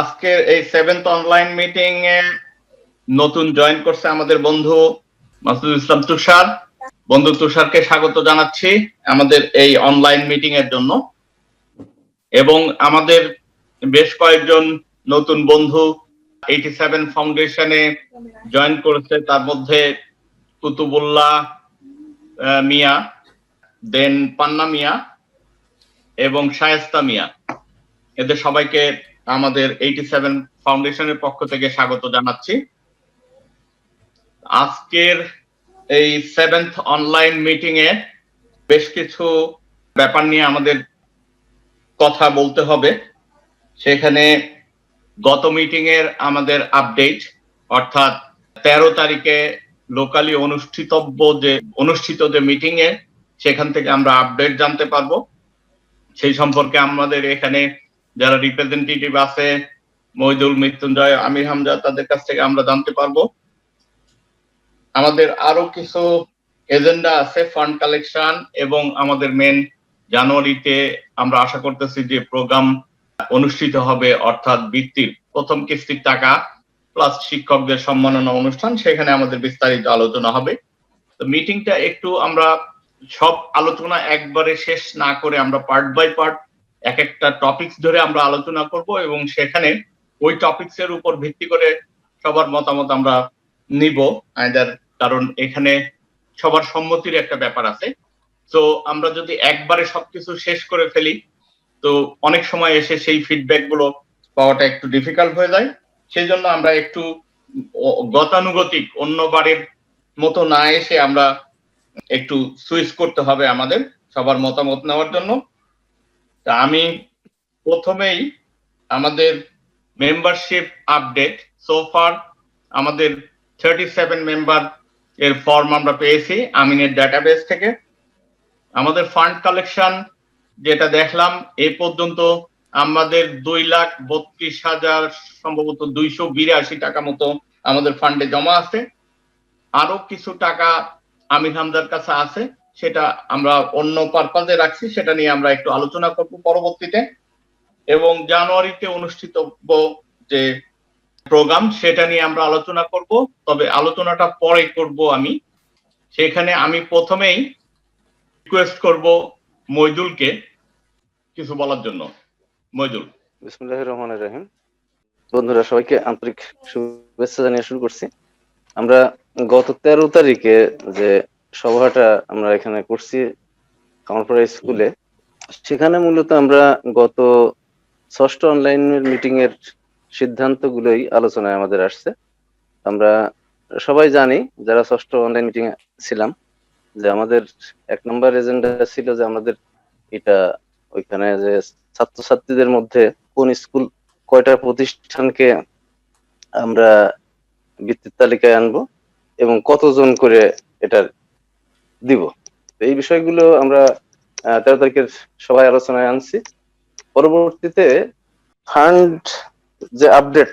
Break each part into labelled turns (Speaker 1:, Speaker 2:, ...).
Speaker 1: আজকের এই 7th online meeting এ নতুন জয়েন করছে আমাদের বন্ধু মাসুদুল ইসলাম তুষার। বন্ধু তুষারকে স্বাগত জানাচ্ছি আমাদের এই অনলাইন মিটিং এর জন্য। এবং আমাদের বেশ কয়েকজন নতুন বন্ধু 87 ফাউন্ডেশনে জয়েন করেছে, তার মধ্যে কুতুবুল্লাহ মিয়া, দেন পান্না মিয়া এবং শায়েস্তা মিয়া। এদের সবাইকে আমাদের 87 ফাউন্ডেশনের পক্ষ থেকে স্বাগত জানাচ্ছি। আজকের এই 7th অনলাইন মিটিং এ বেশ কিছু ব্যাপার নিয়ে আমাদের কথা বলতে হবে। সেখানে গত মিটিং এর আমাদের আপডেট, অর্থাৎ 13 তারিখে লোকালি অনুষ্ঠিত যে মিটিং এ, সেখান থেকে আমরা আপডেট জানতে পারবো। সেই সম্পর্কে আমাদের এখানে যারা রিপ্রেজেন্টেটিভ আছে, মহিদুল, মৃত্যুঞ্জয়, আমির হামজা, তাদের কাছ থেকে আমরা জানতে পারবো। আমাদের আরো কিছু এজেন্ডা আছে, ফান্ড কালেকশন এবং আমাদের মেন জানুয়ারিতে আমরা আশা করতেছি যে প্রোগ্রাম অনুষ্ঠিত হবে, অর্থাৎ বৃত্তির প্রথম কিস্তির টাকা প্লাস শিক্ষকদের সম্মাননা অনুষ্ঠান, সেখানে আমাদের বিস্তারিত আলোচনা হবে। তো মিটিংটা একটু আমরা সব আলোচনা একবারে শেষ না করে আমরা পার্ট বাই পার্ট এক একটা টপিকস ধরে আমরা আলোচনা করব এবং সেখানে ওই টপিকস এর উপর ভিত্তি করে সবার মতামত আমরা নিব আইদার, কারণ এখানে সবার সম্মতির একটা ব্যাপার আছে। তো আমরা যদি একবারে সবকিছু শেষ করে ফেলি তো অনেক সময় এসে সেই ফিডব্যাক গুলো পাওয়াটা একটু ডিফিকাল্ট হয়ে যায়। সেই জন্য আমরা একটু গতানুগতিক অন্যবারের মতো না এসে আমরা একটু সুইচ করতে হবে আমাদের সবার মতামত নেওয়ার জন্য। তা আমি প্রথমেই আমাদের মেম্বারশিপ আপডেট, সোফার আমাদের 37 মেম্বার এর ফর্ম আমরা পেয়েছি আমিনের ডাটাবেস থেকে। আমাদের ফান্ড কালেকশন যেটা দেখলাম, এ পর্যন্ত আমাদের 2,32,000 সম্ভবত 282 টাকা মতো আমাদের ফান্ডে জমা আছে। আরো কিছু টাকা আমির হামজার কাছে আছে, সেটা আমরা অন্য পারপাজে রাখছি, সেটা নিয়ে আমরা একটু আলোচনা করব পরবর্তীতে। এবং জানুয়ারিতে অনুষ্ঠিত যে প্রোগ্রাম, সেটা নিয়ে আমরা আলোচনা করব, তবে আলোচনাটা পরে করব আমি। সেখানে আমি প্রথমেই রিকোয়েস্ট করব মইদুলকে কিছু বলার জন্য। মইদুল।
Speaker 2: বিসমিল্লাহির রহমানির রহিম। বন্ধুরা, সবাইকে আন্তরিক শুভেচ্ছা জানিয়ে শুরু করছি। আমরা গত 13 তারিখে যে সভাটা আমরা এখানে করছি কামারপাড়া স্কুলে, সেখানে মূলত আমরা গত 6ষ্ঠ অনলাইন মিটিং এর সিদ্ধান্তগুলোই আলোচনায় আমাদের আসছে। আমরা সবাই জানি যারা 6ষ্ঠ অনলাইন মিটিং এ ছিলাম যে আমাদের 1 নম্বর এজেন্ডা ছিল যে আমাদের এটা ওইখানে যে ছাত্রছাত্রীদের মধ্যে কোন স্কুল কয়টা প্রতিষ্ঠানকে আমরা বৃত্তির তালিকায় আনবো এবং কতজন করে এটা দিব, এই বিষয়গুলো আমরা 13 তারিখের সবাই আলোচনায় আনছি। পরবর্তীতে ফান্ডের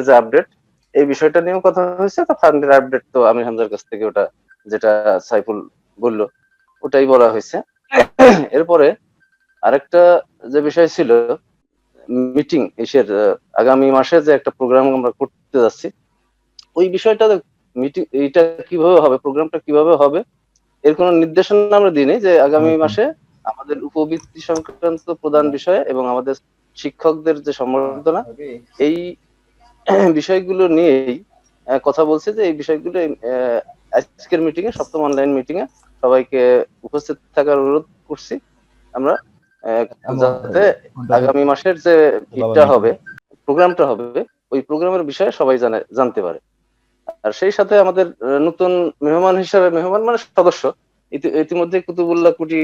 Speaker 2: যে আপডেট, এই বিষয়টা নিয়েও কথা হয়েছে। তো ফান্ডের আপডেট তো আমির হামজার কাছ থেকে ওটা যেটা সাইফুল বললো ওটাই বলা হয়েছে। এরপরে আরেকটা যে বিষয় ছিল মিটিং আগামী মাসে যে একটা প্রোগ্রাম আমরা করতে যাচ্ছি, ওই বিষয়টা মিটিং এইটা কিভাবে হবে, প্রোগ্রামটা কিভাবে হবে, এর কোনো নির্দেশনা আমরা দিইনি। যে আগামী মাসে আমাদের উপবৃত্তি সংক্রান্ত প্রধান বিষয় এবং আমাদের শিক্ষকদের যে সম্বর্ধনা, এই বিষয়গুলো নিয়েই কথা বলছে। যে এই বিষয়গুলো আজকের মিটিং এ, 7ম অনলাইন মিটিং এ সবাইকে উপস্থিত থাকার অনুরোধ করছি আমরা, যাতে আগামী মাসের যে প্রোগ্রামটা হবে ওই প্রোগ্রামের বিষয়ে সবাই জানতে পারে। আর সেই সাথে আমাদের নতুন মেহমান হিসাবে, মেহমান মানে সদস্য, ইতিমধ্যে কুতুবুল্লাহ কুটি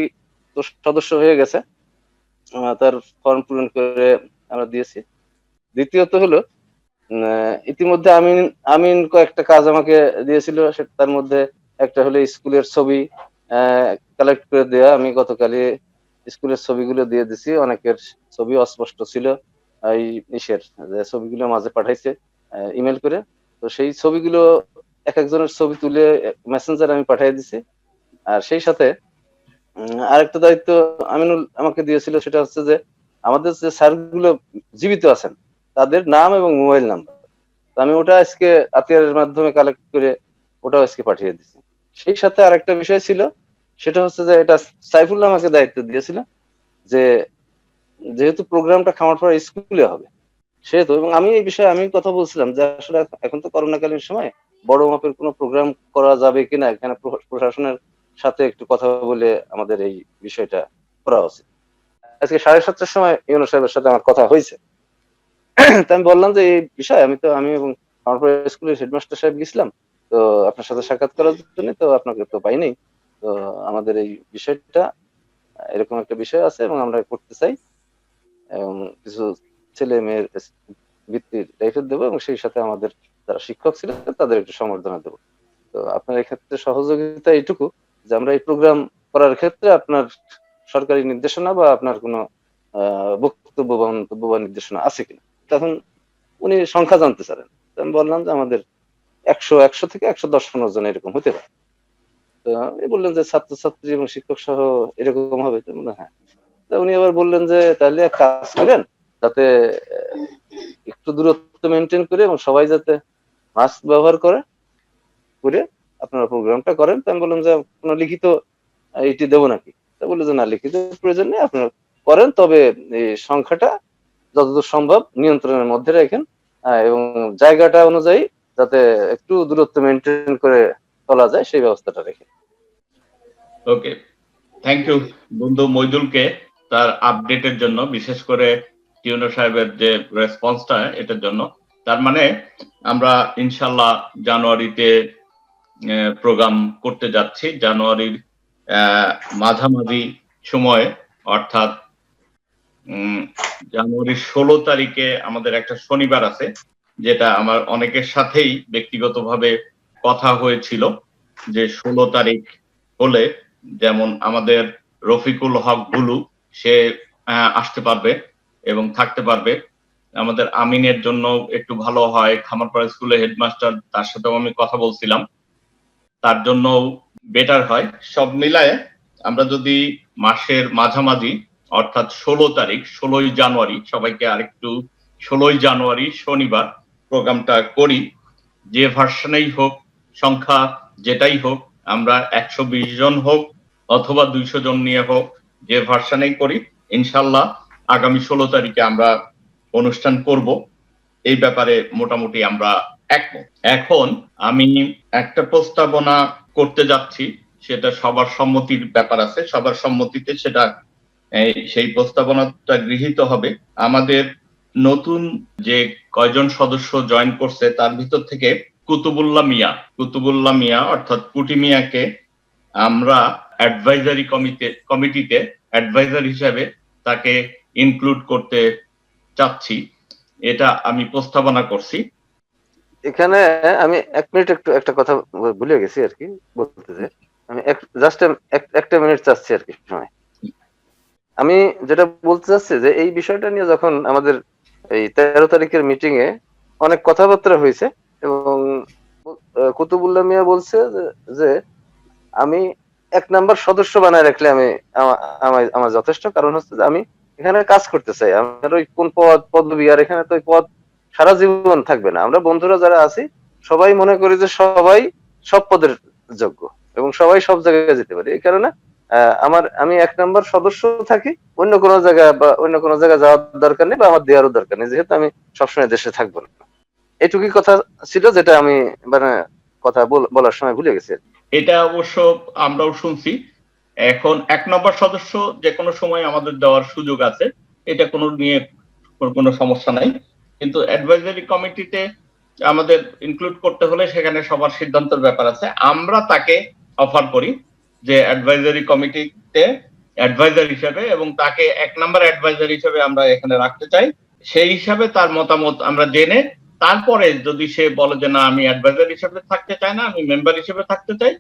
Speaker 2: সদস্য হয়ে গেছে, তার ফর্ম পূরণ করে আমরা দিয়েছি। দ্বিতীয়ত হলো ইতিমধ্যে আমিন কয়েকটা কাজ আমাকে দিয়েছিল, তার মধ্যে একটা হলো স্কুলের ছবি কালেক্ট করে দেওয়া। আমি গতকালই স্কুলের ছবিগুলো দিয়ে দিছি, অনেকের ছবি অস্পষ্ট ছিল, এই যে ছবিগুলো মাঝে পাঠাইছে ইমেল করে। তো সেই ছবিগুলো এক একজনের ছবি তুলে মেসেঞ্জার আমি পাঠিয়ে দিছি। আর সেই সাথে আরেকটা দায়িত্ব আমিনুল আমাকে দিয়েছিল, সেটা হচ্ছে যে আমাদের যে স্যারগুলো জীবিত আছেন তাদের নাম এবং মোবাইল নাম্বার। আমি ওটা আজকে আতিয়ারের মাধ্যমে কালেক্ট করে ওটাও আজকে পাঠিয়ে দিচ্ছি। সেই সাথে আরেকটা বিষয় ছিল, সেটা হচ্ছে যে এটা সাইফুল্লাহ আমাকে দায়িত্ব দিয়েছিল যে যেহেতু প্রোগ্রামটা খামারপাড়া স্কুলে হবে সেহেতু, এবং আমি এই বিষয়ে আমি কথা বলছিলাম যে আসলে এখন তো করোনাকালীন সময় বড় মাপের কোনো প্রোগ্রাম করা যাবে কিনা, এখানে প্রশাসনের সাথে একটু কথা বলে আমাদের এই বিষয়টা করা উচিত। আজকে 7:30টার সময় ইউনূস সাহেবের সাথে আমার কথা হয়েছে। তো আমি বললাম যে এই বিষয় আমি এবং আমার স্কুলের হেডমাস্টার সাহেব গেছিলাম তো আপনার সাথে সাক্ষাৎ করার জন্য, তো আপনাকে তো পাইনি। তো আমাদের এই বিষয়টা এরকম একটা বিষয় আছে এবং আমরা করতে চাই এবং কিছু ছেলে মেয়ের বৃত্তির টাইপের দেবো এবং সেই সাথে আমাদের যারা শিক্ষক ছিলেন তাদের একটু সম্বর্ধনা দেবো। তো আপনার এক্ষেত্রে সহযোগিতা এইটুকু যে আমরা এই প্রোগ্রাম করার ক্ষেত্রে আপনার সরকারি নির্দেশনা বা আপনার কোনো বক্তব্য বা মন্তব্য বা নির্দেশনা আছে কিনা। তখন উনি সংখ্যা জানতে চান। আমি বললাম যে আমাদের 100 থেকে 110-15 জন এরকম হতে পারে। তো উনি বললেন যে ছাত্রছাত্রী এবং শিক্ষক সহ এরকম হবে। তো বললাম হ্যাঁ। তো উনি আবার বললেন যে তাহলে এক কাজ করেন, যাতে একটু দূরত্ব মেনটেন করে এবং সবাই যাতে মাস্ক ব্যবহার করে আপনারা প্রোগ্রামটা করেন। তো আমি বললাম যে কোনো লিখিত এইটি দেবো নাকি। তা বললো যে না, লিখিত প্রয়োজন নেই, আপনারা করেন, তবে এই সংখ্যাটা যতদূর সম্ভব নিয়ন্ত্রণের মধ্যে রাখেন এবং জায়গাটা অনুযায়ী যাতে একটু দূরত্ব মেনটেন করে চলা যায় সেই ব্যবস্থাটা রেখে।
Speaker 1: ওকে, থ্যাংক ইউ বন্ধু মইদুলকে তার আপডেটের জন্য, বিশেষ করে ইউনূস সাহেবের যে রেসপন্সটা এটার জন্য। তার মানে আমরা ইনশাল্লাহ জানুয়ারিতে প্রোগ্রাম করতে যাচ্ছি। জানুয়ারির মাঝামাঝি সময়ে, অর্থাৎ জানুয়ারির 16 তারিখে আমাদের একটা শনিবার আছে, যেটা আমার অনেকের সাথেই ব্যক্তিগতভাবে কথা হয়েছিল যে 16 তারিখ হলে যেমন আমাদের রফিকুল হক বুলু সে আসতে পারবে এবং থাকতে পারবে। আমাদের আমিনের জন্য একটু ভালো হয়, খামারপাড়া স্কুলের হেডমাস্টার, তার সাথেও আমি কথা বলছিলাম, তার জন্য বেটার হয়। সব মিলায় আমরা যদি মাসের মাঝামাঝি অর্থাৎ 16 তারিখ, 16ই জানুয়ারি, সবাইকে আরেকটু 16ই জানুয়ারি শনিবার প্রোগ্রামটা করি, যে ভার্সনেই হোক, সংখ্যা যেটাই হোক, আমরা 120 জন হোক অথবা 200 জন নিয়ে হোক, যে ভার্সনেই করি, ইনশাল্লাহ আগামী 16 তারিখে আমরা অনুষ্ঠান করব। এই ব্যাপারে মোটামুটি আমরা একমত। এখন আমি একটা প্রস্তাবনা করতে যাচ্ছি, সেটা সবার সম্মতির ব্যাপার আছে, সবার সম্মতিতে সেটা সেই প্রস্তাবনাটা গৃহীত হবে। আমাদের নতুন যে কয়জন সদস্য জয়েন করছে তার ভিতর থেকে কুতুবুল্লাহ মিয়া অর্থাৎ কুটি মিয়াকে আমরা অ্যাডভাইজারি কমিটিতে অ্যাডভাইজার হিসেবে তাকে ইনক্লুড করতে চাচ্ছি। এটা আমি প্রস্তাবনা করছি।
Speaker 2: এখানে আমি 1 মিনিট একটু একটা কথা ভুলে গেছি আর কি বলতে চাই। আমি জাস্ট একটা মিনিট চাচ্ছি আর কি সময়। আমি যেটা বলতে চাচ্ছি যে এই বিষয়টা নিয়ে যখন আমাদের এই 13 তারিখের মিটিং এ অনেক কথাবার্তা হয়েছে এবং কুতুবুল্লাহ মিয়া বলছে যে আমি 1 নাম্বার সদস্য বানায় রাখলে আমার যথেষ্ট, কারণ হচ্ছে যে আমি এখানে কাজ করতে চাই। আমার ওই কোন পদবি আর এখানে তো ওই পদ সারা জীবন থাকবে না। আমরা বন্ধুরা যারা আছি সবাই মনে করি যে সবাই সব পদের যোগ্য এবং সবাই সব জায়গায় যেতে পারে। এই কারণে আমি 1 নাম্বার সদস্য থাকি, অন্য কোনো জায়গায় যাওয়ার দরকার নেই বা আমার দেওয়ারও দরকার নেই, যেহেতু আমি সবসময় দেশে থাকবো না। এটুকুই কথা ছিল যেটা আমি মানে কথা বলার সময় ভুলে গেছি।
Speaker 1: এটা অবশ্য আমরাও শুনছি। এখন 1 নম্বর সদস্য যে কোনো সময় আমাদের দেওয়ার সুযোগ আছে, এটা কোনো সমস্যা নাই। কিন্তু অ্যাডভাইজারি কমিটিতে আমাদের ইনক্লুড করতে হলে সেখানে সবার সিদ্ধান্তের ব্যাপার আছে। আমরা তাকে অফার করি যে অ্যাডভাইজারি কমিটিতে অ্যাডভাইজার হিসেবে, এবং তাকে 1 নাম্বার অ্যাডভাইজার হিসেবে আমরা এখানে রাখতে চাই। সেই হিসাবে তার মতামত আমরা জেনে তারপরে যদি সে বলে যে না, আমি অ্যাডভাইজার হিসেবে থাকতে চাই না, আমি মেম্বার হিসেবে থাকতে চাই,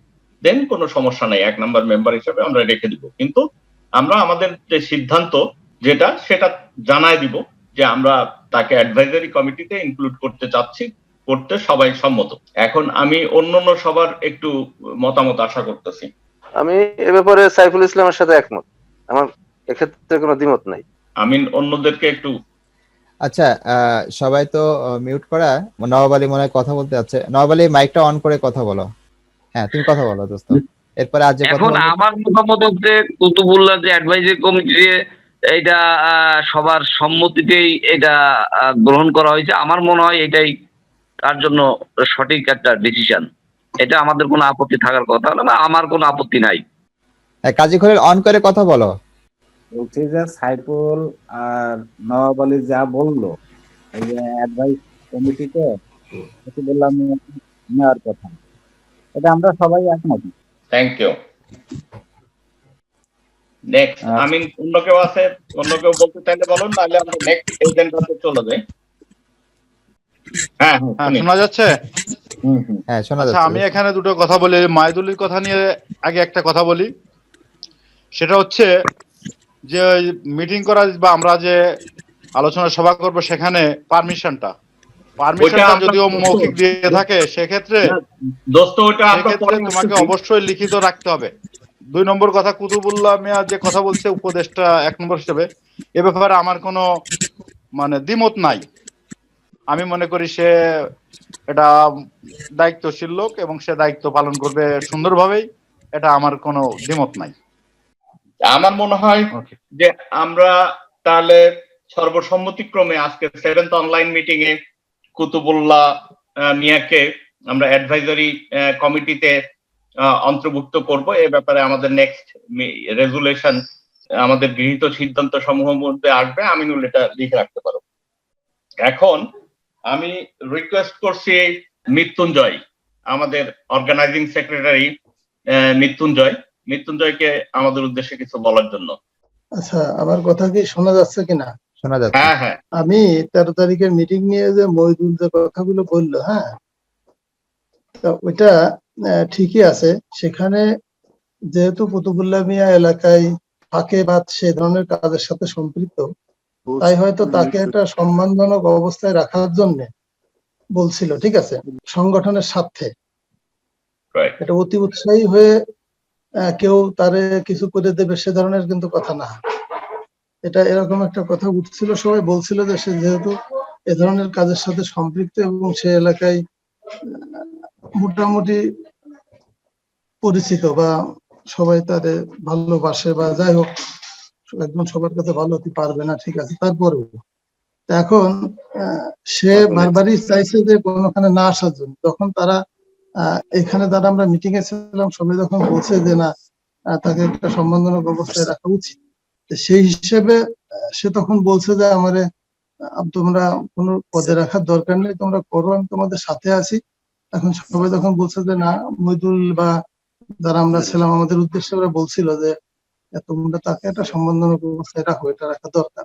Speaker 1: দেন কোনো সমস্যা নাই, 1 নাম্বার মেম্বার হিসেবে আমরা রেখে দিব। কিন্তু আমরা আমাদের যে সিদ্ধান্ত সেটা জানাই দিব যে আমরা তাকে অ্যাডভাইজারি কমিটিতে ইনক্লুড করতে চাচ্ছি, করতে সবাই সম্মত। এখন আমি অন্যান্য সবার একটু মতামত আশা করতেছি।
Speaker 2: আমি এ ব্যাপারে সাইফুল ইসলামের সাথে একমত, আমার এক্ষেত্রে কোনো দ্বিমত নাই।
Speaker 1: আমি অন্যদেরকে একটু
Speaker 3: আচ্ছা, সবাই তো মিউট করা। নবাব আলী মনে হয় কথা বলতে যাচ্ছে। নবাব আলী, মাইকটা অন করে কথা বলো। হ্যাঁ, তুমি কথা বলো দোস্ত। এরপরে আজ যে কথা
Speaker 4: এখন
Speaker 3: বলবো।
Speaker 4: আমার মতামত হচ্ছে কুতুবুল্লাহ যে অ্যাডভাইজারি কমিটি এইটা সবার সম্মতিতেই এটা গ্রহণ করা হয়েছে, আমার মনে হয় এটাই তার জন্য সঠিক একটা ডিসিশন। এটা আমাদের কোনো আপত্তি থাকার কথা না, বা আমার কোনো আপত্তি নাই।
Speaker 3: হ্যাঁ, কাজী খলিল, অন করে কথা বলো।
Speaker 5: বলছি যে সাইফুল আর নওয়াব আলী যা বললো, এই যে অ্যাডভাইস কমিটিতে বললাম নেওয়ার কথা, এটা আমরা সবাই একমত।
Speaker 1: Thank you. নেক্সট, আমিন, অন্য কেউ আছে? অন্য কেউ বলতে চাইলে বলুন, নাহলে আমরা নেক্সট এজেন্ডাতে চলে যাই। হ্যাঁ,
Speaker 6: শোনা যাচ্ছে?
Speaker 3: হ্যাঁ, শোনা
Speaker 6: আচ্ছা,
Speaker 3: যাচ্ছে।
Speaker 6: আমি এখানে দুটো কথা বলি। মাইদুলির কথা নিয়ে আগে একটা কথা বলি। সেটা হচ্ছে যে মিটিং করা বা আমরা যে আলোচনা সভা করব, সেখানে পারমিশনটা যদিও মৌখিক দিয়ে থাকে, সেক্ষেত্রে
Speaker 1: দোস্ত ওটা আমরা পরে
Speaker 6: তোমাকে অবশ্যই লিখিত রাখতে হবে। 2 নম্বর কথা, কুতুবুল্লাহ মিয়া যে কথা বলছে উপদেষ্টা 1 নম্বর হিসেবে, এ ব্যাপারে আমার কোনো দ্বিমত নাই। আমি মনে করি সে এটা দায়িত্বশীল লোক এবং সে দায়িত্ব পালন করবে সুন্দরভাবেই, এটা আমার কোনো দ্বিমত নাই।
Speaker 1: আমার মনে হয় যে আমরা তাহলে সর্বসম্মতিক্রমে আজকে 7th অনলাইন মিটিং এ কুতুবুল্লাহ মিয়াকে আমরা অ্যাডভাইজারি কমিটিতে অন্তর্ভুক্ত করব। এ ব্যাপারে আমাদের নেক্সট রেজুলেশন, আমাদের গৃহীত সিদ্ধান্ত সমূহের মধ্যে আসবে। আমিনুল এটা লিখে রাখতে পারো। এখন আমি রিকোয়েস্ট করছি মৃত্যুঞ্জয়, আমাদের অর্গানাইজিং সেক্রেটারি মৃত্যুঞ্জয়কে আমাদের উদ্দেশ্যে কিছু বলার জন্য।
Speaker 7: আচ্ছা, আমার কথা কি শোনা যাচ্ছে কিনা?
Speaker 3: শোনা যাচ্ছে।
Speaker 1: হ্যাঁ হ্যাঁ,
Speaker 7: আমি 13 তারিখের মিটিং নিয়ে যে মইদুল যে কথাগুলো বললো, হ্যাঁ, তা ওইটা ঠিকই আছে। সেখানে যেহেতু কুতুবুল্লাহ মিয়া এলাকায় ফাঁকে বা সে ধরনের কাজের সাথে সম্পৃক্ত, তাই হয়তো তাকে একটা সম্মানজনক অবস্থায় রাখার জন্য বলছিল, ঠিক আছে, সংগঠনের স্বার্থে।
Speaker 1: right.
Speaker 7: এটা অতি উৎসাহী হয়ে কেউ তারে কিছু করে দেবে সে ধরনের কিন্তু কথা না। এটা এরকম একটা কথা উঠছিল, সবাই বলছিল যে সে যেহেতু এ ধরনের কাজের সাথে সম্পৃক্ত এবং সে এলাকায় মোটামুটি পরিচিত বা সবাই তারে ভালোবাসে বা যাই হোক, একদম সবার কাছে ভালো হতে পারবে না, ঠিক আছে, তারপরেও এখন সে বারবারই চাইছে যে কোনোখানে না আসার জন্য। তখন তারা এখানে যারা আমরা মিটিং এ ছিলাম সবাই যখন বলছে যে না, তাকে একটা সম্মানজনক অবস্থায় রাখা উচিত, সেই হিসেবে সে তখন বলছে যে আমারে তোমরা কোনো পদে রাখার দরকার নেই, তোমরা করো, আমি তোমাদের সাথে আছি। এখন সবাই তখন বলছে যে না, মইদুল বা যারা আমরা ছিলাম আমাদের উদ্দেশ্যে ওরা বলছিল যে তোমরা তাকে একটা সম্মানজনক অবস্থায় রাখো, এটা রাখা দরকার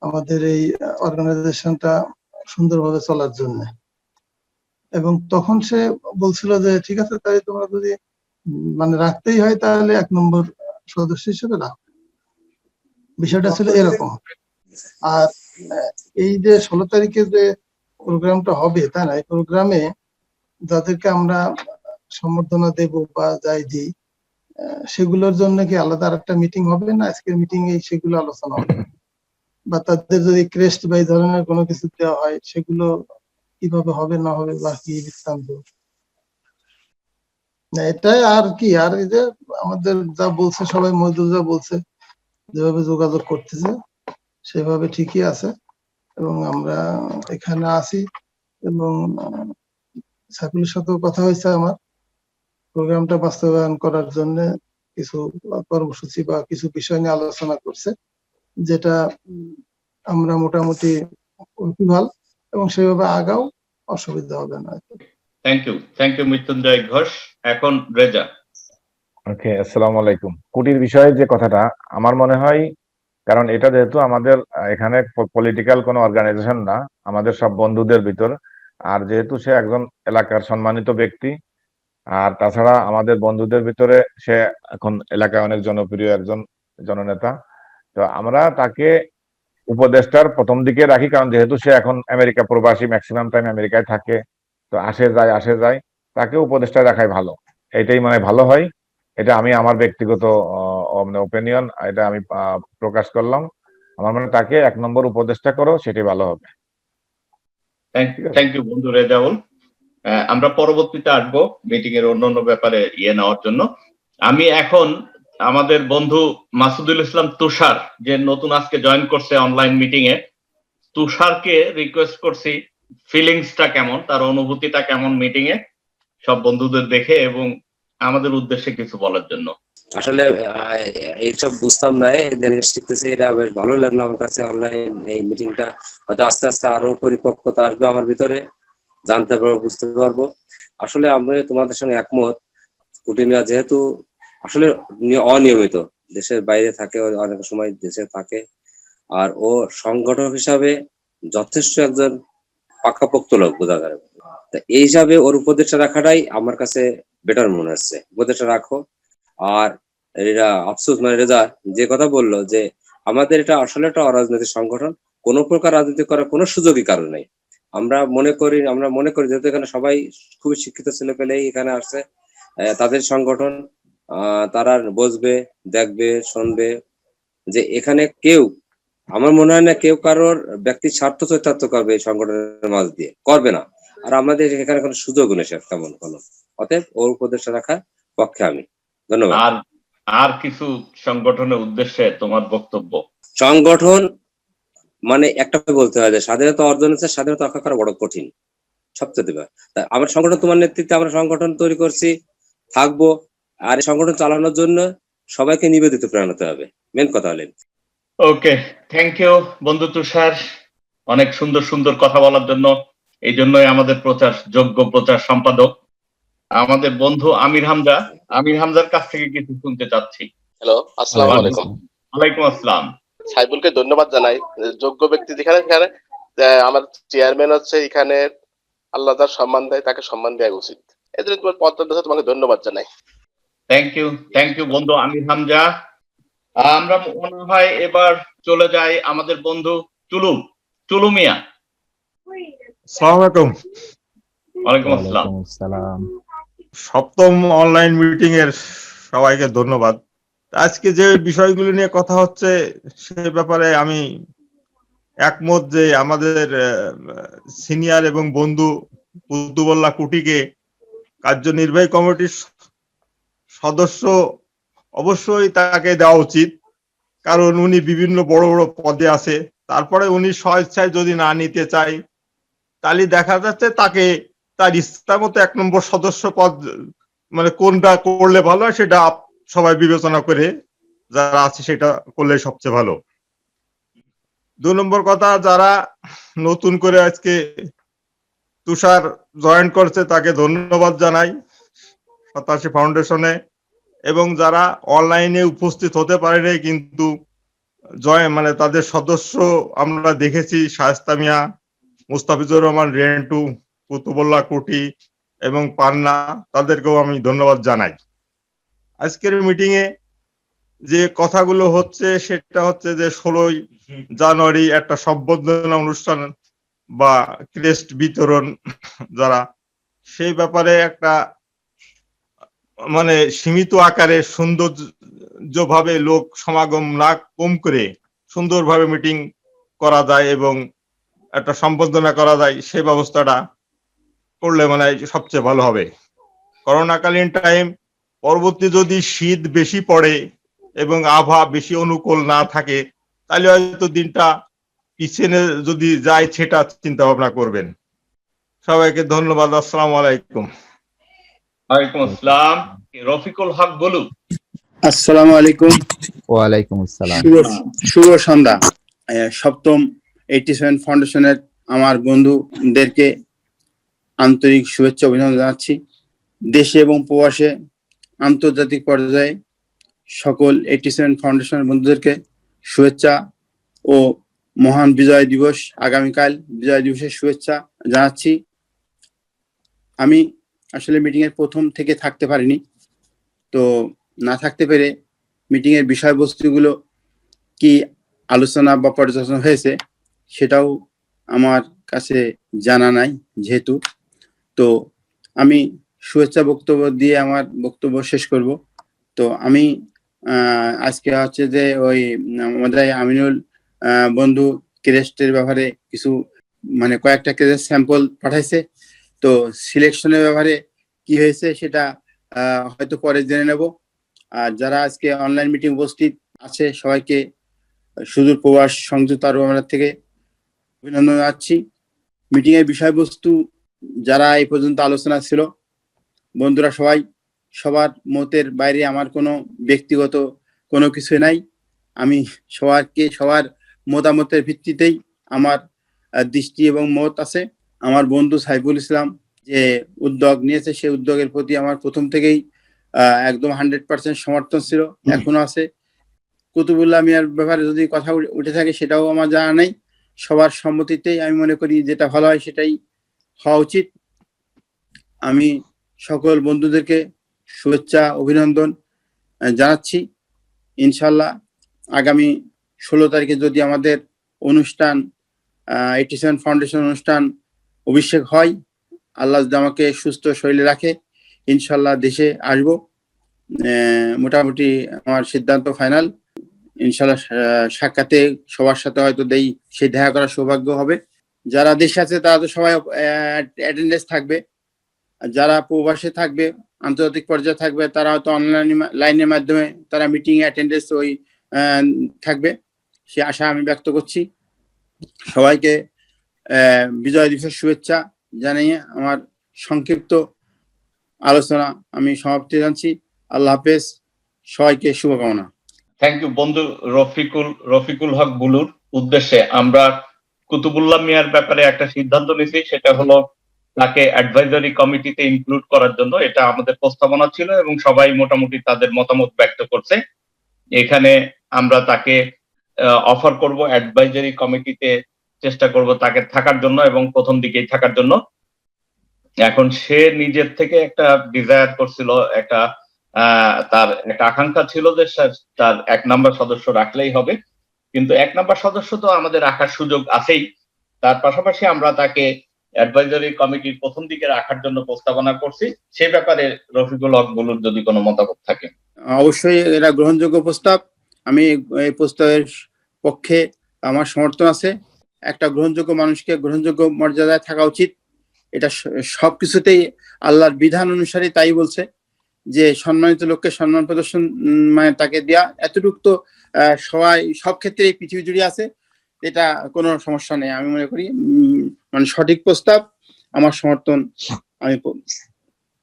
Speaker 7: আমাদের এই অর্গানাইজেশনটা সুন্দরভাবে চলার জন্য। এবং তখন সে বলছিল যে ঠিক আছে, তাই তোমরা যদি রাখতেই হয় তাহলে 1 নম্বর সদস্য হিসেবে রাখো। বিষয়টা ছিল এরকম। আর এই যে 16 তারিখে যে প্রোগ্রামটা হবে, তাই না, এই প্রোগ্রামে যাদেরকে আমরা সম্বর্ধনা দেব বা যাই দিই, সেগুলোর জন্য কি আলাদা আরেকটা মিটিং হবে না আজকের মিটিং এ সেগুলো আলোচনা হবে? বা তাদের যদি ক্রেস্ট বা এই ধরনের কোনো কিছু দেওয়া হয়, সেগুলো কিভাবে হবে না হবে বা কি বৃত্তান্ত? না, এটাই আর কি। আর এই যে আমাদের যা বলছে সবাই, মজদুর যা বলছে, যেভাবে যোগাযোগ করতেছে সেভাবে ঠিকই আছে এবং আমরা এখানে আছি। এবং সাইফুলের সাথেও কথা হয়েছে আমার, প্রোগ্রামটা বাস্তবায়ন করার জন্য কিছু কর্মসূচি বা কিছু বিষয় নিয়ে আলোচনা করছে, যেটা আমরা মোটামুটি ভালো এবং সেভাবে আগাও, অসুবিধা হবে না।
Speaker 1: Thank you Mrityunjay Ghosh. এখন রেজা।
Speaker 8: ওকে, আসসালামু আলাইকুম। কুটির বিষয়ে যে কথাটা, আমার মনে হয়, কারণ এটা যেহেতু আমাদের এখানে পলিটিক্যাল কোনো অর্গানাইজেশন না, আমাদের সব বন্ধুদের ভিতর, আর যেহেতু সে একজন এলাকার সম্মানিত ব্যক্তি, আর তাছাড়া আমাদের বন্ধুদের ভিতরে সে এখন এলাকায় অনেক জনপ্রিয় একজন জননেতা, তো আমরা তাকে উপদেষ্টার প্রথম দিকে রাখি, কারণ যেহেতু সে এখন আমেরিকা প্রবাসী, ম্যাক্সিমাম টাইম আমেরিকায় থাকে, তো আসে যায়, তাকে উপদেষ্টা রাখাই ভালো, এটাই মানে ভালো হয়। এটা আমি আমার ব্যক্তিগত ওপিনিয়ন, এটা আমি প্রকাশ করলাম। আমার মনে হয় তাকে 1 নম্বর উপদেষ্টা করো, সেটাই ভালো হবে।
Speaker 1: থ্যাংক ইউ বন্ধু রেজাউল। আমরা পরবর্তীতে আসবো মিটিং এর অন্যান্য ব্যাপারে নেওয়ার জন্য। আমি এখন আমাদের বন্ধু মাসুদুল ইসলাম তুষার, যে নতুন আজকে জয়েন করছে অনলাইন মিটিং এ, তুষারকে রিকোয়েস্ট করছি ফিলিংসটা কেমন, তার অনুভূতিটা কেমন মিটিং এ সব বন্ধুদের দেখে, এবং আমাদের উদ্দেশ্যে কিছু বলার জন্য।
Speaker 9: আসলে এইসব বুঝতাম না, জিনিস শিখতেছি, এটা বেশ ভালো লাগলো আমার কাছে। অনলাইন এই মিটিংটা হয়তো আস্তে আস্তে আরো পরিপক্কতা আসবে আমার ভিতরে, জানতে পারবো, বুঝতে পারবো। আসলে আমি তোমাদের সঙ্গে একমত, কুটি মিয়া যেহেতু আসলে অনিয়মিত, দেশের বাইরে থাকে, অনেক সময় দেশে থাকে, আর ও সংগঠক হিসাবে যথেষ্ট একজন পাকাপোক্ত লোক বোঝা যায়। এই হিসাবে ওর উপদেশটা রাখাটাই আমার কাছে বেটার মনে হচ্ছে, উপদেশটা রাখো। আর এরা আফসোস মানে রেজা যে কথা বললো যে আমাদের এটা আসলে একটা অরাজনৈতিক সংগঠন, কোনো প্রকার রাজনীতি করার কোনো সুযোগই কারণ নেই। আমরা মনে করি যেহেতু এখানে সবাই খুবই শিক্ষিত ছেলে পেলেই এখানে আসছে, তাদের সংগঠন, তারা বসবে, দেখবে, শুনবে, যে এখানে কেউ, আমার মনে হয় না কেউ কারোর ব্যক্তির স্বার্থ চরিতার্থ করবে এই সংগঠনের মাঝ দিয়ে, করবে না। আর আমাদের এখানে কোনো সুযোগ নেই তেমন কোনো। অতএব ওর উপদেশটা রাখার পক্ষে আমি। ধন্যবাদ।
Speaker 1: আর কিছু সংগঠনের উদ্দেশ্যে তোমার বক্তব্য?
Speaker 9: সংগঠন মানে একটা বলতে হয় যে স্বাধীনতা অর্জন হচ্ছে, স্বাধীনতা রক্ষা করা বড় কঠিন সবচেয়ে। আমার সংগঠন, তোমার নেতৃত্বে আমরা সংগঠন তৈরি করছি, থাকবো, আর এই সংগঠন চালানোর জন্য সবাইকে নিবেদিত প্রাণ হতে হবে, মেন কথা হলেন।
Speaker 1: ওকে, থ্যাংক ইউ বন্ধু তুষার, অনেক সুন্দর সুন্দর কথা বলার জন্য। এই জন্যই আমাদের যোগ্য প্রচার সম্পাদক আমাদের বন্ধু আমির হামজার কাছ থেকে কিছু শুনতে চাচ্ছি।
Speaker 10: হ্যালো, আসসালামু আলাইকুম।
Speaker 1: ওয়ালাইকুম আসসালাম।
Speaker 10: সাইবুলকে ধন্যবাদ জানাই, যোগ্য ব্যক্তি যেখানে আমার চেয়ারম্যান হচ্ছে এখানে, আল্লাহ তার সম্মান দেয়, তাকে সম্মান দেওয়া উচিত। এই জন্য তোমার পদটা তোমাকে ধন্যবাদ জানাই।
Speaker 1: থ্যাংক ইউ বন্ধু আমির হামজা। আমরা মনে হয় এবার চলে যাই আমাদের বন্ধু চুলু মিয়া।
Speaker 11: আসসালামু আলাইকুম।
Speaker 1: ওয়ালাইকুম আসসালাম।
Speaker 11: সপ্তম অনলাইন মিটিং এর সবাইকে ধন্যবাদ। আজকে যে বিষয়গুলো নিয়ে কথা হচ্ছে সে ব্যাপারে আমি একমত যে আমাদের সিনিয়র এবং বন্ধু কুতুবুল্লাহ কুটিকে কার্যনির্বাহী কমিটির সদস্য অবশ্যই তাকে দেওয়া উচিত, কারণ উনি বিভিন্ন বড় বড় পদে আছে। তারপরে উনি স্বেচ্ছায় যদি না নিতে চায় তাহলে দেখা যাচ্ছে তাকে তার ইচ্ছা মতো 1 নম্বর সদস্য পদ, মানে কোনটা করলে ভালো হয় সেটা সবাই বিবেচনা করে যারা আছে সেটা করলে সবচেয়ে ভালো। 2 নম্বর কথা, যারা নতুন করে আজকে তুষার জয়েন করছে তাকে ধন্যবাদ জানাই 87 ফাউন্ডেশনে, এবং যারা অনলাইনে উপস্থিত হতে পারেনি কিন্তু মানে তাদের সদস্য আমরা দেখেছি, শায়েস্তা মিয়া, মুস্তাফিজুর রহমান রেন্টু, কুতুবুল্লাহ কুটি এবং পান্না, তাদেরকেও আমি ধন্যবাদ জানাই। আজকের মিটিং এ যে কথাগুলো হচ্ছে সেটা হচ্ছে যে 16ই জানুয়ারি একটা সম্বর্ধনা অনুষ্ঠান বা ক্রেস্ট বিতরণ, যারা সেই ব্যাপারে একটা মানে সীমিত আকারে সৌন্দর্যভাবে লোক সমাগম না কম করে সুন্দরভাবে মিটিং করা যায় এবং একটা সম্বর্ধনা করা যায়, সেই ব্যবস্থাটা করলে মানে সবচেয়ে ভালো হবে। করোনাকালীন টাইম, পরবর্তী যদি শীত বেশি পড়ে এবং আবহাওয়া বেশি অনুকূল না থাকে তাহলে হয়তো দিনটা পিছনে যদি যায় সেটা চিন্তা ভাবনা করবেন। সবাইকে ধন্যবাদ। আসসালামু আলাইকুম।
Speaker 1: ওয়ালাইকুম আসসালাম। রফিকুল হক বলু।
Speaker 12: আসসালামু আলাইকুম।
Speaker 3: ওয়ালাইকুম আসসালাম।
Speaker 12: শুভ সন্ধ্যা। সপ্তম 87 ফাউন্ডেশনের আমার বন্ধুদেরকে আন্তরিক শুভেচ্ছা অভিনন্দন জানাচ্ছি। দেশে এবং প্রবাসে আন্তর্জাতিক পর্যায়ে সকল 87 ফাউন্ডেশনের বন্ধুদেরকে শুভেচ্ছা ও মহান বিজয় দিবস, আগামীকাল বিজয় দিবসের শুভেচ্ছা জানাচ্ছি। আমি আসলে মিটিং এর প্রথম থেকে থাকতে পারিনি, তো না থাকতে পেরে মিটিং এর বিষয়বস্তুগুলো কি আলোচনা বা পর্যালোচনা হয়েছে সেটাও আমার কাছে জানা নাই যেহেতু। তো আমি শুভেচ্ছা বক্তব্য দিয়ে আমার বক্তব্য শেষ করব। তো আমি আজকে হচ্ছে যে ওই আমাদের আমিনুল বন্ধু ক্রেস্টের ব্যাপারে কিছু মানে কয়েকটা ক্রেস্ট স্যাম্পল পাঠাইছে, তো সিলেকশনের ব্যাপারে কি হয়েছে সেটা হয়তো পরে জেনে নেব। আর যারা আজকে অনলাইন মিটিং উপস্থিত আছে সবাইকে সুদূর প্রবাস সংযুক্ত আরব আমিরাত থেকে অভিনন্দন জানাচ্ছি। মিটিং এর বিষয়বস্তু যারা এই পর্যন্ত আলোচনা ছিল, বন্ধুরা সবাই সবার মতের বাইরে আমার কোনো ব্যক্তিগত কোনো কিছু নাই। আমি সবার মতামতের ভিত্তিতেই আমার দৃষ্টি এবং মত আছে। আমার বন্ধু সাইফুল ইসলাম যে উদ্যোগ নিয়েছে সেই উদ্যোগের প্রতি আমার প্রথম থেকেই একদম 100% সমর্থন ছিল, এখনো আছে। কুতুবুল্লাহ মিয়ার ব্যাপারে যদি কথা উঠে থাকে সেটাও আমার জানা নেই। সবার সম্মতিতেই আমি মনে করি যেটা ভালো হয় সেটাই হওয়া উচিত। আমি সকল বন্ধুদেরকে শুভেচ্ছা অভিনন্দন জানাচ্ছি। ইনশাল্লাহ আগামী 16 তারিখে যদি আমাদের অনুষ্ঠান 87 ফাউন্ডেশন অনুষ্ঠান অভিষেক হয়, আল্লাহ যদি আমাকে সুস্থ শরীরে রাখে, ইনশাল্লাহ দেশে আসব। মোটামুটি আমার সিদ্ধান্ত ফাইনাল। ইনশাল্লাহ সাক্ষাতে সবার সাথে হয়তো সেই দেখা করার সৌভাগ্য হবে। যারা দেশে আছে তারা তো সবাই অ্যাটেন্ডেন্স থাকবে, যারা প্রবাসে থাকবে আন্তর্জাতিক পর্যায়ে থাকবে তারা হয়তো অনলাইন লাইনের মাধ্যমে তারা মিটিং এ অ্যাটেন্ডেন্স থাকবে, সে আশা আমি ব্যক্ত করছি। সবাইকে বিজয় দিবসের শুভেচ্ছা জানিয়ে আমার সংক্ষিপ্ত আলোচনা আমি সমাপ্তি জানাচ্ছি। আল্লাহ হাফেজ, সবাইকে শুভকামনা।
Speaker 1: থ্যাংক ইউ বন্ধু রফিকুল হক বুলুর উদ্দেশ্যে আমরা কুতুবুল্লাহ মিয়ার ব্যাপারে একটা সিদ্ধান্ত নিয়েছি, সেটা হলো তাকে অ্যাডভাইজারি কমিটিতে ইনক্লুড করার জন্য। এটা আমাদের প্রস্তাবনা ছিল এবং সবাই মোটামুটি তাদের মতামত ব্যক্ত করছে। এখানে আমরা তাকে অফার করব অ্যাডভাইজারি কমিটিতে, চেষ্টা করব তাকে থাকার জন্য এবং প্রথম দিকেই থাকার জন্য। এখন সে নিজের থেকে একটা ডিজায়ার করছিল, তার একটা আকাঙ্ক্ষা ছিল যে তার 1 নম্বর সদস্য রাখলেই হবে, কিন্তু 1 নম্বর সদস্য তো আমাদের রাখার সুযোগ আছেই। তার পাশাপাশি আমরা তাকে অ্যাডভাইজারি কমিটির প্রথম দিকে রাখার জন্য প্রস্তাবনা করছি। সে ব্যাপারে রফিকুল হক বলুর যদি কোনো মতামত থাকে।
Speaker 12: অবশ্যই এটা গ্রহণযোগ্য প্রস্তাব, আমি এই প্রস্তাবের পক্ষে আমার সমর্থন আছে। একটা গ্রহণযোগ্য মানুষকে গ্রহণযোগ্য মর্যাদায় থাকা উচিত, এটা সবকিছুতেই আল্লাহর বিধান অনুসারে তাই বলছে যে সম্মানিত লোককে সম্মান প্রদর্শন মানে তাকে দেয়া, এতটুকু তো সবাই সব ক্ষেত্রে এই পৃথিবী জুড়ে আছে, এটা কোনো সমস্যা নেই। আমি মনে করি মানে সঠিক প্রস্তাব, আমার সমর্থন আমি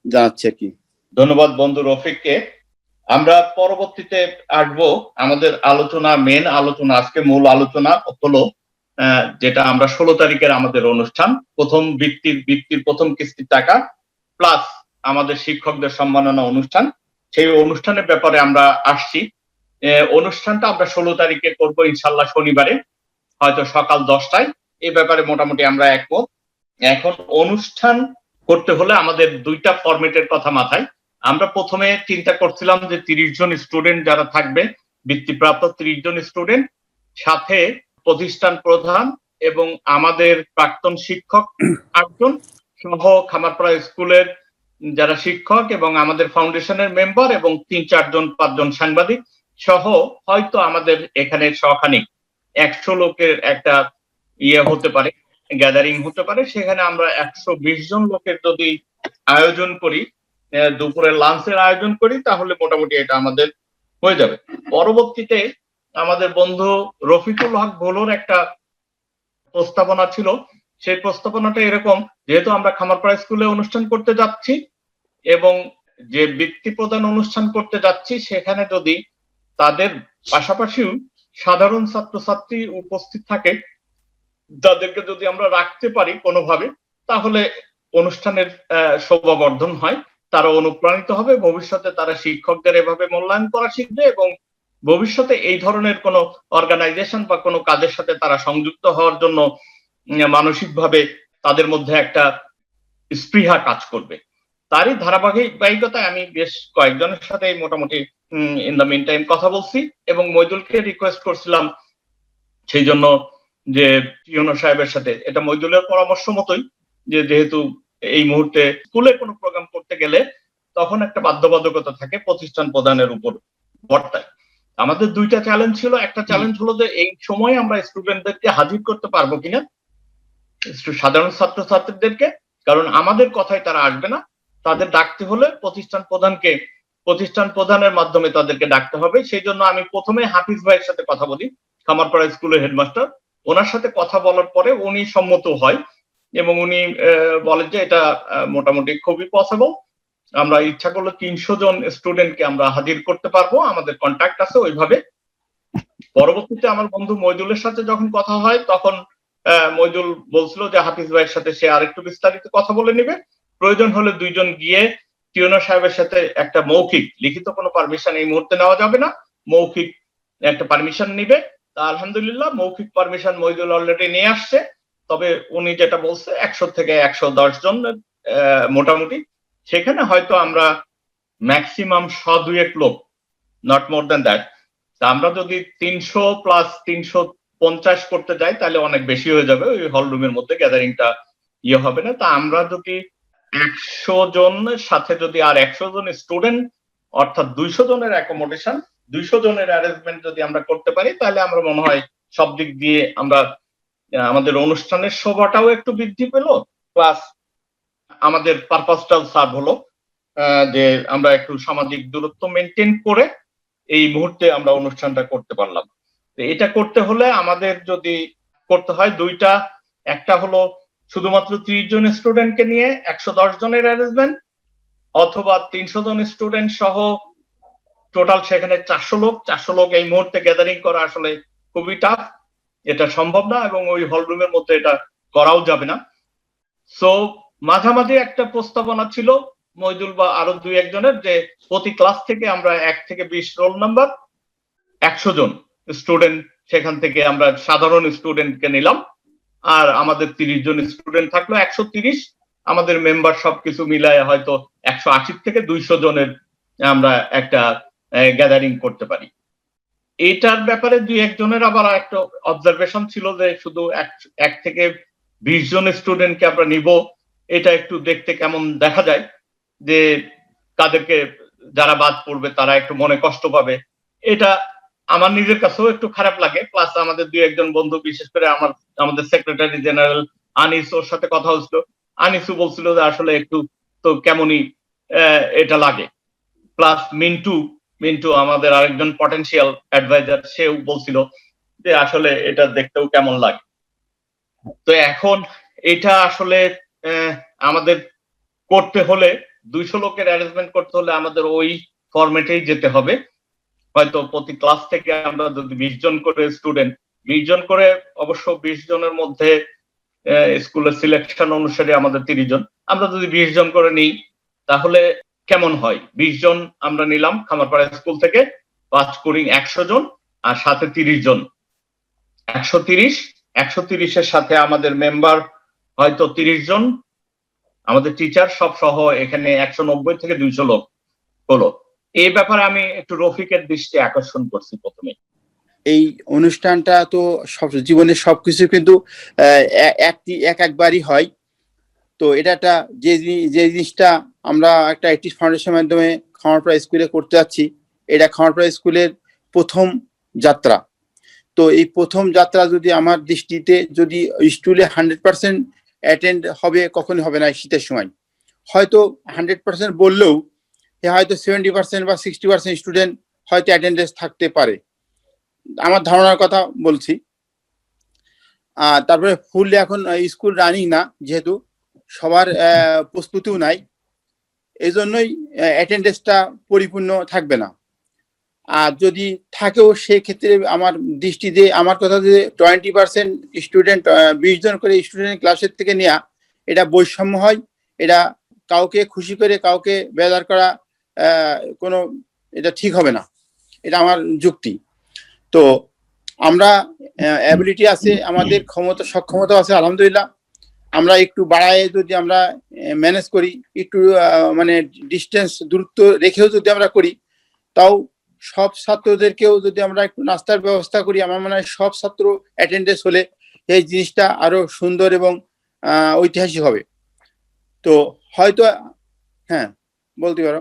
Speaker 12: জানাচ্ছি আর কি।
Speaker 1: ধন্যবাদ বন্ধু রফিককে। আমরা পরবর্তীতে আসবো আমাদের মেন আলোচনা আজকে মূল আলোচনা হলো যেটা আমরা 16 তারিখের আমাদের অনুষ্ঠান, প্রথম বৃত্তির প্রথম কিস্তির টাকা প্লাস আমাদের শিক্ষকদের সম্মাননা অনুষ্ঠান। সেই অনুষ্ঠানের ব্যাপারে আমরা আসছি। অনুষ্ঠানটা আমরা 16 তারিখে করবো ইনশাল্লাহ, শনিবারে, হয়তো সকাল 10টায়। এই ব্যাপারে মোটামুটি আমরা একমত। এখন অনুষ্ঠান করতে হলে আমাদের 2টা ফরম্যাটের কথা মাথায়। আমরা প্রথমে চিন্তা করছিলাম যে 30 জন স্টুডেন্ট যারা থাকবে, বৃত্তিপ্রাপ্ত 30 জন স্টুডেন্ট, সাথে প্রতিষ্ঠান প্রধান এবং আমাদের প্রাক্তন শিক্ষক 8 জন সহ খামারপাড়া স্কুলের যারা শিক্ষক এবং আমাদের ফাউন্ডেশনের মেম্বার এবং 3-4 জন 5 জন সাংবাদিক সহ হয়তো আমাদের এখানে সখানিক 100 লোকের একটা হতে পারে, গ্যাদারিং হতে পারে। সেখানে আমরা 120 জন লোকের যদি আয়োজন করি, দুপুরের লাঞ্চের আয়োজন করি, তাহলে মোটামুটি এটা আমাদের হয়ে যাবে। পরবর্তীতে আমাদের বন্ধু রফিকুল হক ভোলর একটা প্রস্তাবনা ছিল। সেই প্রস্তাবনাটা এরকম, যেহেতু আমরা খামারপাড়া স্কুলে অনুষ্ঠান করতে যাচ্ছি এবং যে বৃত্তি প্রদান অনুষ্ঠান করতে যাচ্ছি, সেখানে যদি তাদের পাশাপাশিও সাধারণ ছাত্রছাত্রী উপস্থিত থাকে, তাদেরকে যদি আমরা রাখতে পারি কোনোভাবে, তাহলে অনুষ্ঠানের শোভাবর্ধন হয়, তারা অনুপ্রাণিত হবে, ভবিষ্যতে তারা শিক্ষকদের এভাবে মূল্যায়ন করা শিখবে এবং ভবিষ্যতে এই ধরনের কোনো অর্গানাইজেশন বা কোনো কাজের সাথে তারা সংযুক্ত হওয়ার জন্য মানসিকভাবে তাদের মধ্যে একটা স্পৃহা কাজ করবে। তারই ধারাবাহিকতায় আমি বেশ কয়েকজনের সাথে মোটামুটি ইন দ্য মিন টাইম কথা বলছি এবং মইদুলকে রিকোয়েস্ট করছিলাম সেই জন্য যে পিয়নো সাহেবের সাথে, এটা মইদুলের পরামর্শ মতোই, যে যেহেতু এই মুহূর্তে স্কুলে কোনো প্রোগ্রাম করতে গেলে তখন একটা বাধ্যবাধকতা থাকে প্রতিষ্ঠান প্রদানের উপর বর্তায়। আমাদের দুইটা চ্যালেঞ্জ ছিল। একটা চ্যালেঞ্জ হলো যে এই সময় আমরা স্টুডেন্টদেরকে হাজির করতে পারবো কিনা, সাধারণ ছাত্রছাত্রীদেরকে, কারণ আমাদের কথায় তারা আসবে না, তাদের ডাকতে হলে প্রতিষ্ঠান প্রধানের মাধ্যমে তাদেরকে ডাকতে হবে। সেই জন্য আমি প্রথমে হাফিজ ভাইয়ের সাথে কথা বলি, খামারপাড়া স্কুলের হেডমাস্টার। ওনার সাথে কথা বলার পরে উনি সম্মত হয় এবং উনি বলেন যে এটা মোটামুটি খুবই পসিবল, আমরা ইচ্ছা করলে 300 জন স্টুডেন্টকে আমরা হাজির করতে পারবো, আমাদের কন্ট্যাক্ট আছে ওইভাবে। পরবর্তীতে আমার বন্ধু মইদুলের সাথে যখন কথা হয় তখন মইদুল বলছিল যে হাফিজ ভাইয়ের সাথে সে আরেকটু বিস্তারিত কথা বলে নিবে, প্রয়োজন হলে দুইজন গিয়ে টিউনার সাহেবের সাথে একটা মৌখিক, লিখিত কোনো পারমিশন এই মুহূর্তে নেওয়া যাবে না, মৌখিক একটা পারমিশন নিবে। তা আলহামদুলিল্লাহ মৌখিক পারমিশন মইদুল অলরেডি নিয়ে আসছে। তবে উনি যেটা বলছে 100 থেকে 110 জন মোটামুটি, সেখানে হয়তো আমরা ম্যাক্সিমাম 100-200 লোক, নট মোর দ্যান দ্যাট। তা আমরা যদি 300 প্লাস 350 করতে যাই তাহলে অনেক বেশি হয়ে যাবে, ওই হল রুমের মধ্যে গ্যাদারিংটা হবে না। তা আমরা যদি 100 জনের সাথে যদি আর 100 জন স্টুডেন্ট, অর্থাৎ 200 জনের অ্যাকোমোডেশন, 200 জনের অ্যারেঞ্জমেন্ট যদি আমরা করতে পারি তাহলে আমরা মনে হয় সব দিক দিয়ে আমরা আমাদের অনুষ্ঠানের শোভাটাও একটু বৃদ্ধি পেল, প্লাস আমাদের পারপাসটাও সার্ভ হলো, যে আমরা একটু সামাজিক দূরত্ব মেনটেন করে এই মুহূর্তে আমরা অনুষ্ঠানটা করতে পারলাম। এটা করতে হলে আমাদের যদি করতে হয় দুইটা, একটা হলো শুধুমাত্র 30 জন স্টুডেন্টকে নিয়ে 110 জনের অ্যারেঞ্জমেন্ট, অথবা 300 জন স্টুডেন্ট সহ টোটাল সেখানে 400 লোক এই মুহূর্তে গ্যাদারিং করা আসলে খুবই টাফ, এটা সম্ভব না এবং ওই হল রুমের মধ্যে এটা করাও যাবে না। সো মাঝামাঝি একটা প্রস্তাবনা ছিল মইদুল বা আরো 2-1 জনের, যে প্রতি ক্লাস থেকে আমরা 1 থেকে 20 রোল নাম্বার 100 জন স্টুডেন্ট সেখান থেকে আমরা সাধারণ স্টুডেন্টকে নিলাম, আর আমাদের 30 জন স্টুডেন্ট থাকলো 130, আমাদের মেম্বার সবকিছু মিলায় হয়তো 180 থেকে 200 জনের আমরা একটা গ্যাদারিং করতে পারি। এটার ব্যাপারে 2-1 জনের আবার একটা অবজারভেশন ছিল যে শুধু 1 থেকে 20 জন স্টুডেন্টকে আমরা নিব, এটা একটু দেখতে কেমন দেখা যায়, যে তাদেরকে যারা বাদ পড়বে তারা একটু মনে কষ্ট পাবে, এটা আমার নিজের কাছেও একটু খারাপ লাগে। প্লাস আমাদের 2-1 জন বন্ধু, বিশেষ করে আমাদের সেক্রেটারি জেনারেল আনিস, ওর সাথে কথা হচ্ছিল, আনিসও বলছিল যে আসলে একটু তো কেমনই এটা লাগে। প্লাস মিন্টু আমাদের আরেকজন পটেনশিয়াল অ্যাডভাইজার, সেও বলছিল যে আসলে এটা দেখতেও কেমন লাগে। তো এখন এটা আসলে আমাদের করতে হলে 200 লোকের অ্যারেঞ্জমেন্ট করতে হলে আমাদের ওই ফরম্যাটেই যেতে হবে। হয়তো প্রতি ক্লাস থেকে আমরা যদি 20 জন করে স্টুডেন্ট, 20 জন করে, অবশ্য 20 জনের মধ্যে স্কুলের সিলেকশন অনুসারে আমাদের 30 জন, আমরা যদি 20 জন করে নিই তাহলে কেমন হয়? 20 জন আমরা নিলাম খামারপাড়া স্কুল থেকে, 5 করি 100 জন, আর সাথে 30 জন, 130 এর সাথে আমাদের মেম্বার হয়তো 30 জন, আমাদের টিচার সব সহ এখানে 190 থেকে 200 লোক হলো। এই ব্যাপারে আমি একটু রফিকের দৃষ্টি আকর্ষণ করছি প্রথমে।
Speaker 12: এই অনুষ্ঠানটা তো সব জীবনের সবকিছু কিন্তু একবারই হয়। তো এটা একটা যে জিনিসটা আমরা একটা আইটি ফাউন্ডেশনের মাধ্যমে খামারপাড়া স্কুলে করতে যাচ্ছি, এটা খামারপাড়া স্কুলের প্রথম যাত্রা। তো এই প্রথম যাত্রা যদি আমার দৃষ্টিতে যদি স্কুলে 100% অ্যাটেন্ড হবে, কখনই হবে না শীতের সময়, হয়তো 100% বললেও হয়তো 70% বা 60% স্টুডেন্ট হয়তো অ্যাটেন্ডেন্স থাকতে পারে, আমার ধারণার কথা বলছি। তারপরে ফুললি এখন স্কুল রানিং না, যেহেতু সবার প্রস্তুতিও নাই, এই জন্যই অ্যাটেন্ডেন্সটা পরিপূর্ণ থাকবে না। আর যদি থাকেও সেক্ষেত্রে আমার দৃষ্টিতে, আমার কথা যে 20% স্টুডেন্ট, 20 জন করে স্টুডেন্ট ক্লাসের থেকে নেওয়া, এটা বৈষম্য হয়। এটা কাউকে খুশি করে কাউকে বেজার করা কোনো, এটা ঠিক হবে না, এটা আমার যুক্তি। তো আমরা অ্যাবিলিটি আছে, আমাদের সক্ষমতা আছে আলহামদুলিল্লাহ, আমরা একটু বাড়ায় যদি আমরা ম্যানেজ করি, একটু মানে ডিস্টেন্স দূরত্ব রেখেও যদি আমরা করি, তাও সব ছাত্রদেরকেও যদি আমরা একটু নাস্তার ব্যবস্থা করি, আমার মনে হয় সব ছাত্র অ্যাটেন্ডেন্স হলে এই জিনিসটা আরো সুন্দর এবং ঐতিহাসিক হবে। তো হয়তো হ্যাঁ বলতে পারো।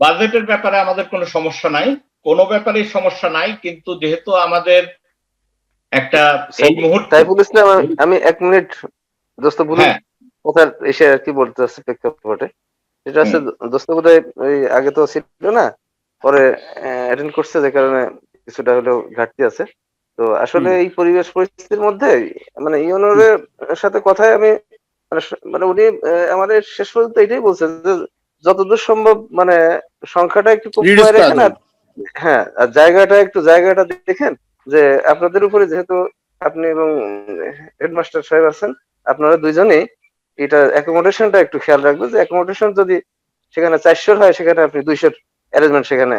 Speaker 1: বাজেটের ব্যাপারে আমাদের কোনো সমস্যা নাই, কোনো ব্যাপারে সমস্যা নাই, কিন্তু যেহেতু আমাদের একটা এই মুহূর্তে
Speaker 2: সাইফুল ইসলাম, আমি 1 মিনিট দোস্ত বলুন,
Speaker 1: হ্যাঁ
Speaker 2: কথার এসে আর কি বলতে চাচ্ছে প্রেক্ষাপটে, সেটা হচ্ছে দোস্ত বোধহয় ওই আগে তো ছিল না, পরে অ্যাটেন্ড করছে, যে কারণে কিছুটা হলেও ঘাটতি আছে। তো আসলে এই পরিবেশ পরিস্থিতির মধ্যে মানে ইউনোর সাথে কথায় আমি মানে উনি আমাদের শেষ পর্যন্ত এটাই বলছেন যে যতদূর সম্ভব মানে সংখ্যাটা একটু
Speaker 12: Reduce
Speaker 2: কমায়
Speaker 12: করা
Speaker 2: রাখেন, আর হ্যাঁ আর জায়গাটা দেখেন, যে আপনাদের উপরে যেহেতু আপনি এবং হেডমাস্টার সাহেব আছেন, আপনারা দুইজনেই এটা অ্যাকোমোডেশনটা একটু খেয়াল রাখবেন, যে অ্যাকোমোডেশন যদি সেখানে 400 হয়, সেখানে আপনি 200 অ্যারেঞ্জমেন্ট সেখানে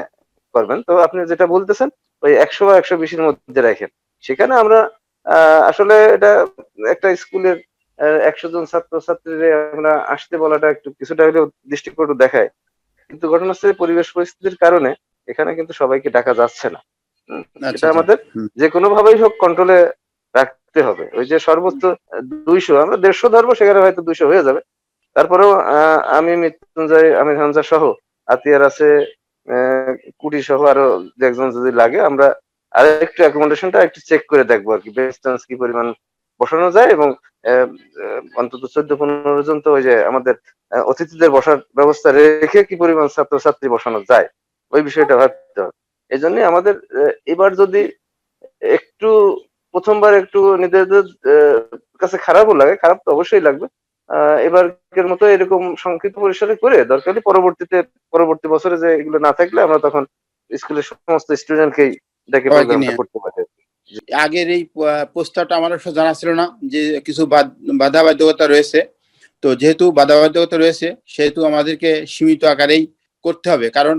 Speaker 2: করবেন। তো আপনি যেটা বলতেছেন ওই 100 বা 120 এর মধ্যে রাখেন। সেখানে আমরা আসলে এটা একটা স্কুলের 100 জন ছাত্রছাত্রীরা আমরা আসতে বলাটা একটু কিছুটা হলেও দৃষ্টিকটু দেখায়, কিন্তু ঘটনা হচ্ছে পরিবেশ পরিস্থিতির কারণে এখানে কিন্তু সবাইকে ডাকা যাচ্ছে না। এটা আমাদের যে কোনো ভাবেই হোক কন্ট্রোলে রাখতে হবে। ওই যে সর্বোচ্চ 200, আমরা 150 ধরবো, সেখানে হয়তো 200 হয়ে যাবে। তারপরেও আমি মৃত্যুঞ্জয়, আমির হামজা সহ, আতিয়ার আছে, কুটি সহ আরো দু একজন যদি লাগে, আমরা আরেকটু অ্যাকোমোডেশনটা একটু চেক করে দেখবো আর কি, বেস্টেন্স কি পরিমাণ বসানো যায়, এবং অন্তত 14-15 জন তো ওই যে আমাদের অতিথিদের বসার ব্যবস্থা রেখে কি পরিমাণ ছাত্রছাত্রী বসানো যায়, ওই বিষয়টা ভাবতে হবে। এই জন্য আমাদের এবার যদি একটু প্রথমবার একটু নিজেদের কাছে খারাপও লাগে, খারাপ তো অবশ্যই লাগবে, এবারকের মতো এরকম সংক্ষিপ্ত পরিসরে করে দরকার হলে পরবর্তী বছরে যে এগুলো না থাকলে আমরা তখন স্কুলের সমস্ত স্টুডেন্টকেই ডেকে
Speaker 12: সবাইকে
Speaker 2: প্রোগ্রামটা
Speaker 12: নিয়ে।
Speaker 2: করতে পারি।
Speaker 12: আগের এই প্রস্তাবটা আমার অবশ্য জানা ছিল না যে কিছু বাধাবাধকতা রয়েছে। তো যেহেতু বাধাবাধকতা রয়েছে, সেহেতু আমাদেরকে সীমিত আকারেই করতে হবে, কারণ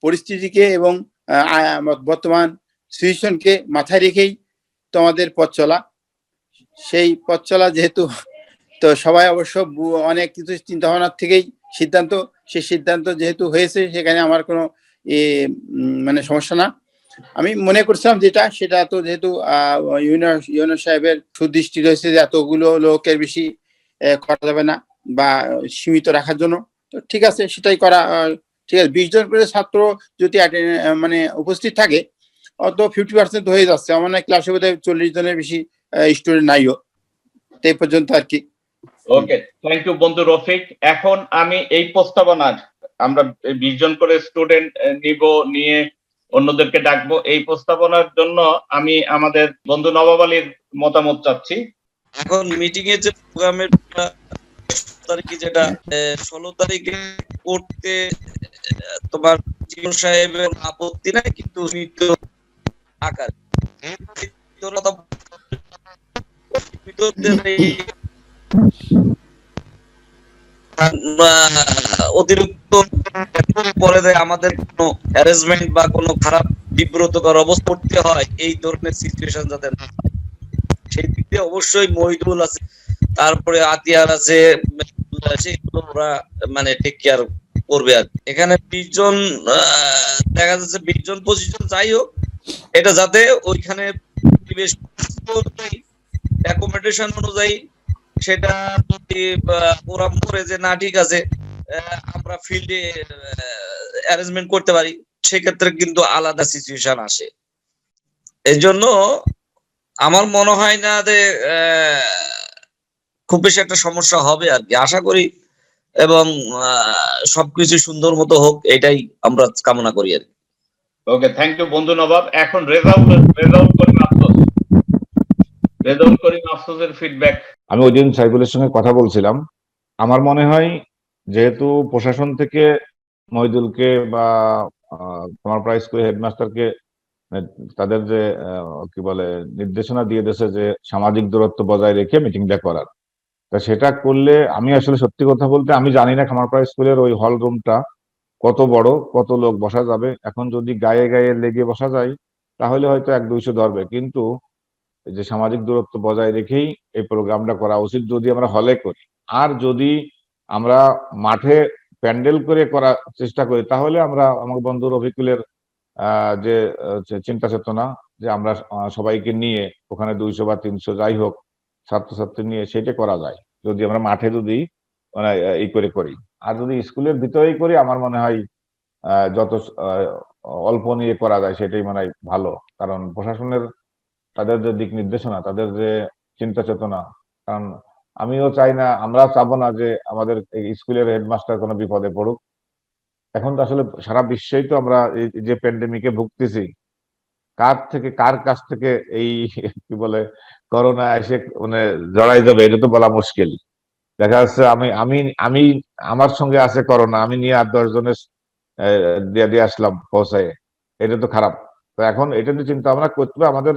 Speaker 12: পরিস্থিতিকে এবং বর্তমান সিচুয়েশনকে মাথায় রেখেই তো আমাদের পথ চলা। সেই পথ চলা যেহেতু, তো সবাই অবশ্য অনেক কিছু চিন্তা ভাবনার থেকেই সেই সিদ্ধান্ত যেহেতু হয়েছে, সেখানে আমার কোনো মানে সমস্যা না। আমি মনে করছিলাম সেটা তো যেহেতু ইউনো সাহেবের সুদৃষ্টি রয়েছে যে এতগুলো লোকের বেশি করা যাবে না বা সীমিত রাখার জন্য, তো ঠিক আছে, সেটাই করা ঠিক আছে। 20 জন করে ছাত্র যদি মানে উপস্থিত থাকে, অত 50% হয়ে যাচ্ছে। আমার মনে হয় ক্লাসে বোধহয় 40 জনের বেশি স্টুডেন্ট নাইও, এই পর্যন্ত আর কি।
Speaker 1: ওকে, থ্যাংক ইউ বন্ধু রফিক। এখন আমি এই প্রস্তাবনার, আমরা 20 জন করে স্টুডেন্ট নিয়ে অন্যদেরকে ডাকবো, এই প্রস্তাবনার জন্য আমি আমাদের বন্ধু নবাব আলীর মতামত চাচ্ছি।
Speaker 13: এখন মিটিং এর যে প্রোগ্রামের তারিখে, যেটা 16 তারিখে করতে তোমার জিও সাহেবের আপত্তি নাই, কিন্তু সীমিত আকার অতিরিক্ত পরে আমাদের কোনো অ্যারেঞ্জমেন্ট বা কোনো খারাপ বিব্রতকর অবস্থা করতে হয়, এই ধরনের সিচুয়েশন যাতে না হয়, সেই দিক দিয়ে অবশ্যই মহিদুল আছে, তারপরে আতিয়ার আছে, সেগুলো ওরা মানে টেক কেয়ার করবে। আর এখানে 20 জন দেখা যাচ্ছে, 20 জন 25 জন যাই হোক, এটা যাতে ওইখানে পরিবেশ অ্যাকোমোডেশন অনুযায়ী সেটা ওরা মনে যে না ঠিক আছে আমরা ফিল্ডে অ্যারেঞ্জমেন্ট করতে পারি, সেক্ষেত্রে কিন্তু আলাদা সিচুয়েশন আসে। এই জন্য আমার মনে হয় না যে খুব বেশি একটা সমস্যা হবে আর কি, আশা করি, এবং সবকিছু সুন্দর মতো হোক, এটাই আমরা কামনা করি আর কি।
Speaker 1: ওকে, থ্যাংক ইউ বন্ধু নবাব। এখন রেজাউল করিম আফসোসের ফিডব্যাক।
Speaker 8: আমি ওই দিন সাইফুলের সঙ্গে কথা বলছিলাম, আমার মনে হয় যেহেতু প্রশাসন থেকে মহিদুলকে বা তোমার প্রাইস স্কুল হেডমাস্টারকে তাদের যে কি বলে নির্দেশনা দিয়ে দিয়েছে যে সামাজিক দূরত্ব বজায় রেখে মিটিংটা করার, তা সেটা করলে আমি আসলে সত্যি কথা বলতে আমি জানি না খামারপাড়া স্কুলের ওই হল রুমটা কত বড়, কত লোক বসা যাবে। এখন যদি গায়ে গায়ে লেগে বসা যায় তাহলে হয়তো 100-200 ধরবে, কিন্তু যে সামাজিক দূরত্ব বজায় রেখেই এই প্রোগ্রামটা করা উচিত যদি আমরা হলে করি। আর যদি আমরা মাঠে প্যান্ডেল করে করার চেষ্টা করি, তাহলে আমরা আমার বন্ধু রফিকুলের যে চিন্তা চেতনা যে আমরা সবাইকে নিয়ে ওখানে 200 বা 300 যাই হোক ছাত্রছাত্রী নিয়ে সেটা করা যায়, যদি আমরা মাঠে যদি মানে এই করে করি। আর যদি স্কুলের ভিতরেই করি, আমার মনে হয় যত অল্প নিয়ে করা যায় সেটাই মানে ভালো, কারণ প্রশাসনের তাদের যে দিক নির্দেশনা, তাদের যে চিন্তা চেতনা, কারণ আমিও চাই না, আমরা চাবো না যে আমাদের এই স্কুলের হেডমাস্টার কোনো বিপদে পড়ুক। এখন তো আসলে সারা বিশ্বেই তো আমরা এই যে প্যান্ডেমিকে ভুগতেছি, কার কাছ থেকে এই কি বলে করোনা এসে মানে জড়াই যাবে এটা তো বলা মুশকিল। দেখা যাচ্ছে আমি আমি আমি আমার সঙ্গে আছে করোনা, আমি নিয়ে 8-10 জনের দিয়ে দিয়ে আসলাম পৌঁছায়, এটা তো খারাপ। তো এখন এটা নিয়ে চিন্তা ভাবনা করতে হবে আমাদের।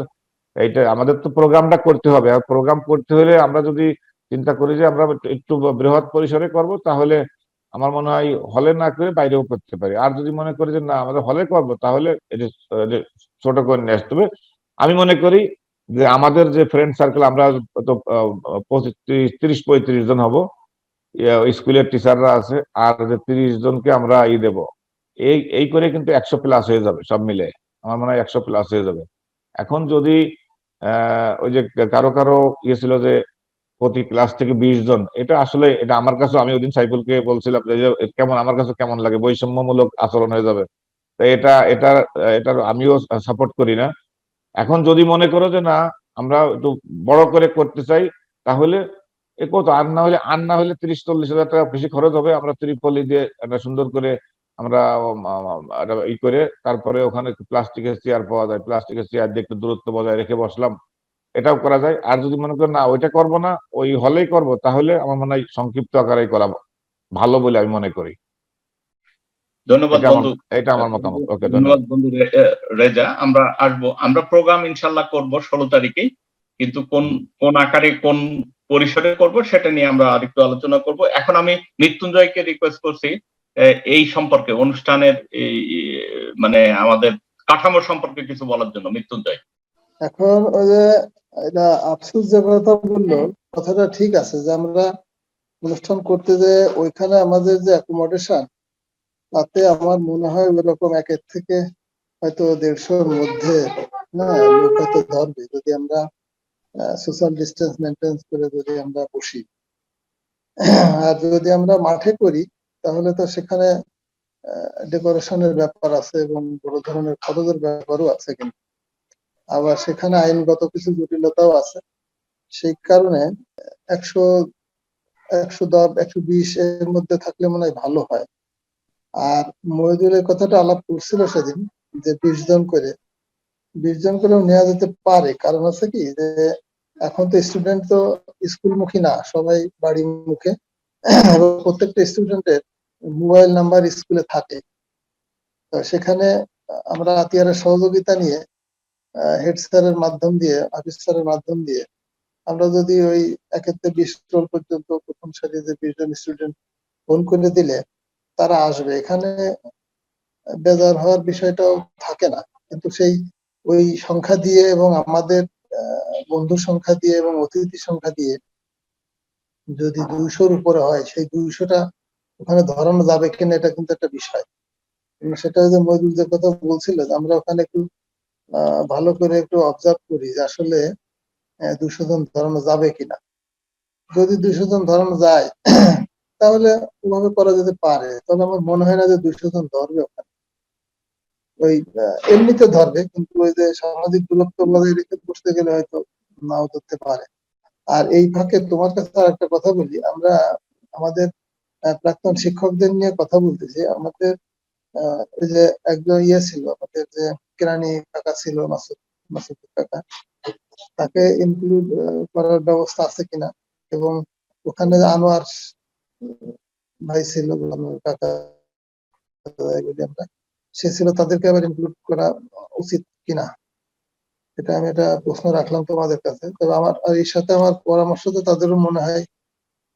Speaker 8: এইটা আমাদের তো প্রোগ্রামটা করতে হবে, আর প্রোগ্রাম করতে হলে আমরা যদি চিন্তা করি যে আমরা একটু বৃহৎ পরিসরে করব, তাহলে আমার মনে হয় হলে না করে বাইরেও করতে পারি। আর যদি মনে করি যে না আমাদের হলে করবো, তাহলে এটা ছোট করে নিয়ে আসতে হবে। আমি মনে করি যে আমাদের যে ফ্রেন্ড সার্কেল, আমরা তো 30-35 জন হব, স্কুলের টিচাররা আছে, আর যে 30 জনকে আমরা দেব, এই করে কিন্তু 100+ হয়ে যাবে সব মিলে। আমার মনে হয় 100+ হয়ে যাবে। এখন যদি ওই যে কারো কারো ছিল যে প্রতি ক্লাস থেকে 20 জন, এটা আসলে এটা আমার কাছে, আমি ওইদিন সাইফুলকে বলছিলাম যে কেমন আমার কাছে কেমন লাগে, বৈষম্যমূলক আচরণ হয়ে যাবে। তো এটার আমিও সাপোর্ট করি না। এখন যদি মনে করো যে না আমরা একটু বড় করে করতে চাই, তাহলে কত আর না হলে 30-40 হাজার টাকা বেশি খরচ হবে। আমরা ত্রিপলি দিয়ে একটা সুন্দর করে আমরা করে তারপরে ওখানে প্লাস্টিকের চেয়ার পাওয়া যায়, প্লাস্টিকের চেয়ার দিয়ে একটু দূরত্ব বজায় রেখে বসলাম, এটাও করা যায়। আর যদি মনে করো না ওইটা করবো না, ওই হলেই করব, তাহলে আমার মনে হয় সংক্ষিপ্ত আকারেই করা ভালো বলে আমি মনে করি।
Speaker 1: ধন্যবাদ বন্ধু।
Speaker 8: এটা আমার মতামত। ওকে,
Speaker 1: ধন্যবাদ বন্ধু রেজা। আমরা আসবো, আমরা প্রোগ্রাম ইনশাল্লাহ করব 16 তারিখেই, কিন্তু কোন আকারে কোন পরিসরে করব সেটা নিয়ে আমরা আরেকটু আলোচনা করব। এখন আমি মৃত্যুঞ্জয়কে রিকোয়েস্ট করছি এই সম্পর্কে, অনুষ্ঠানের এই মানে আমাদের কাঠামো সম্পর্কে কিছু বলার জন্য। মৃত্যুঞ্জয়।
Speaker 7: এখন ওই যে এটা আফসোস যে কথা বললো, কথাটা ঠিক আছে যে আমরা অনুষ্ঠান করতে যে ওইখানে আমাদের যে অ্যাকোমোডেশন, তাতে আমার মনে হয় ওইরকম 1 থেকে হয়তো 150-র মধ্যে লোক হয়তো ধরবে, যদি আমরা সোশ্যাল ডিস্টেন্স মেনটেন করে যদি আমরা বসি। আর যদি আমরা মাঠে করি তাহলে তো সেখানে ডেকোরেশনের ব্যাপার আছে এবং বড় ধরনের খরচের ব্যাপারও আছে, কিন্তু আবার সেখানে আইনগত কিছু জটিলতাও আছে। সেই কারণে 110-120 এর মধ্যে থাকলে মনে হয় ভালো হয়। আর মহিদুলের কথাটা আলাপ করছিল সেদিন যে 20 জন করেও নেওয়া যেতে পারে। কারণ আছে কি যে এখন তো স্টুডেন্ট তো স্কুলমুখী না, সবাই বাড়ি মুখে, এবং প্রত্যেকটা স্টুডেন্টের মোবাইল নাম্বার স্কুলে থাকে। তো সেখানে আমরা আতিয়ারের সহযোগিতা নিয়ে হেড স্যারের মাধ্যম দিয়ে, অফিস স্যারের মাধ্যম দিয়ে আমরা যদি ওই 1 থেকে 20 জন পর্যন্ত প্রথম সারিতে যে 20 জন স্টুডেন্ট ফোন করে দিলে তারা আসবে, এখানে বেজার হওয়ার বিষয়টাও থাকে না। কিন্তু সেই ওই সংখ্যা দিয়ে এবং আমাদের বন্ধু সংখ্যা দিয়ে এবং অতিথি সংখ্যা দিয়ে যদি 200-র উপরে হয়, সেই 200টা ওখানে ধরানো যাবে কিনা এটা কিন্তু একটা বিষয়। সেটা যে মজুর যে কথা বলছিল, আমরা ওখানে একটু ভালো করে একটু অবজার্ভ করি যে আসলে 200 জন ধরানো যাবে কিনা। যদি 200 জন ধরানো যায় তাহলে ওভাবে করা যেতে পারে, তবে আমার মনে হয় না যে 200 জন ধরবে ওখানে। ওই এমনিতে ধরবে, কিন্তু ওই যে সামাজিক দূরত্ব বজায় রেখে বসতে গেলে হয়তো নাও ধরতে পারে। আর এই ফাঁকে তোমার কাছে আর একটা কথা বলি, আমরা আমাদের প্রাক্তন শিক্ষকদের নিয়ে কথা বলতেছি। আমাদের ওই যে একজন ছিল, আমাদের যে কেরানি কাকা ছিল, মাসুদ কাকা, তাকে ইনক্লুড করার ব্যবস্থা আছে কিনা, এবং ওখানে আনোয়ার ভাই ছিল, কাকা আমরা, সে ছিল, তাদেরকে আবার ইনক্লুড করা উচিত কিনা, এটা আমি একটা প্রশ্ন রাখলাম তোমাদের কাছে। তবে আমার এর সাথে আমার পরামর্শ তো তাদেরও মনে হয়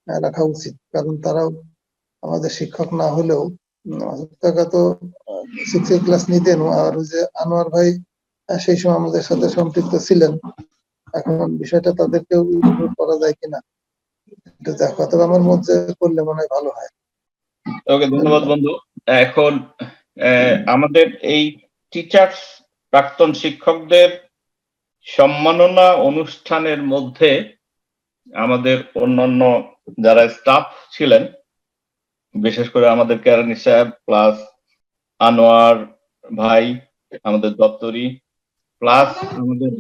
Speaker 7: রাখা উচিত, কারণ তারাও আমাদের শিক্ষক না হলেও কাকা তো 6 ক্লাস নিতেন, আর ওই যে আনোয়ার ভাই সেই সময় আমাদের সাথে সম্পৃক্ত ছিলেন। এখন বিষয়টা তাদেরকেও ইনক্লুড করা যায় কিনা এটা দেখো, তবে আমার মধ্যে করলে মনে হয় ভালো হয়।
Speaker 1: ওকে, ধন্যবাদ বন্ধু। এখন আমাদের এই টিচার্স, প্রাক্তন শিক্ষকদের সম্মাননা অনুষ্ঠানের মধ্যে আমাদের অন্যান্য যারা স্টাফ ছিলেন, বিশেষ করে আমাদের কেরানি সাহেব প্লাস আনোয়ার ভাই, আমাদের দপ্তরি, প্লাস আমাদের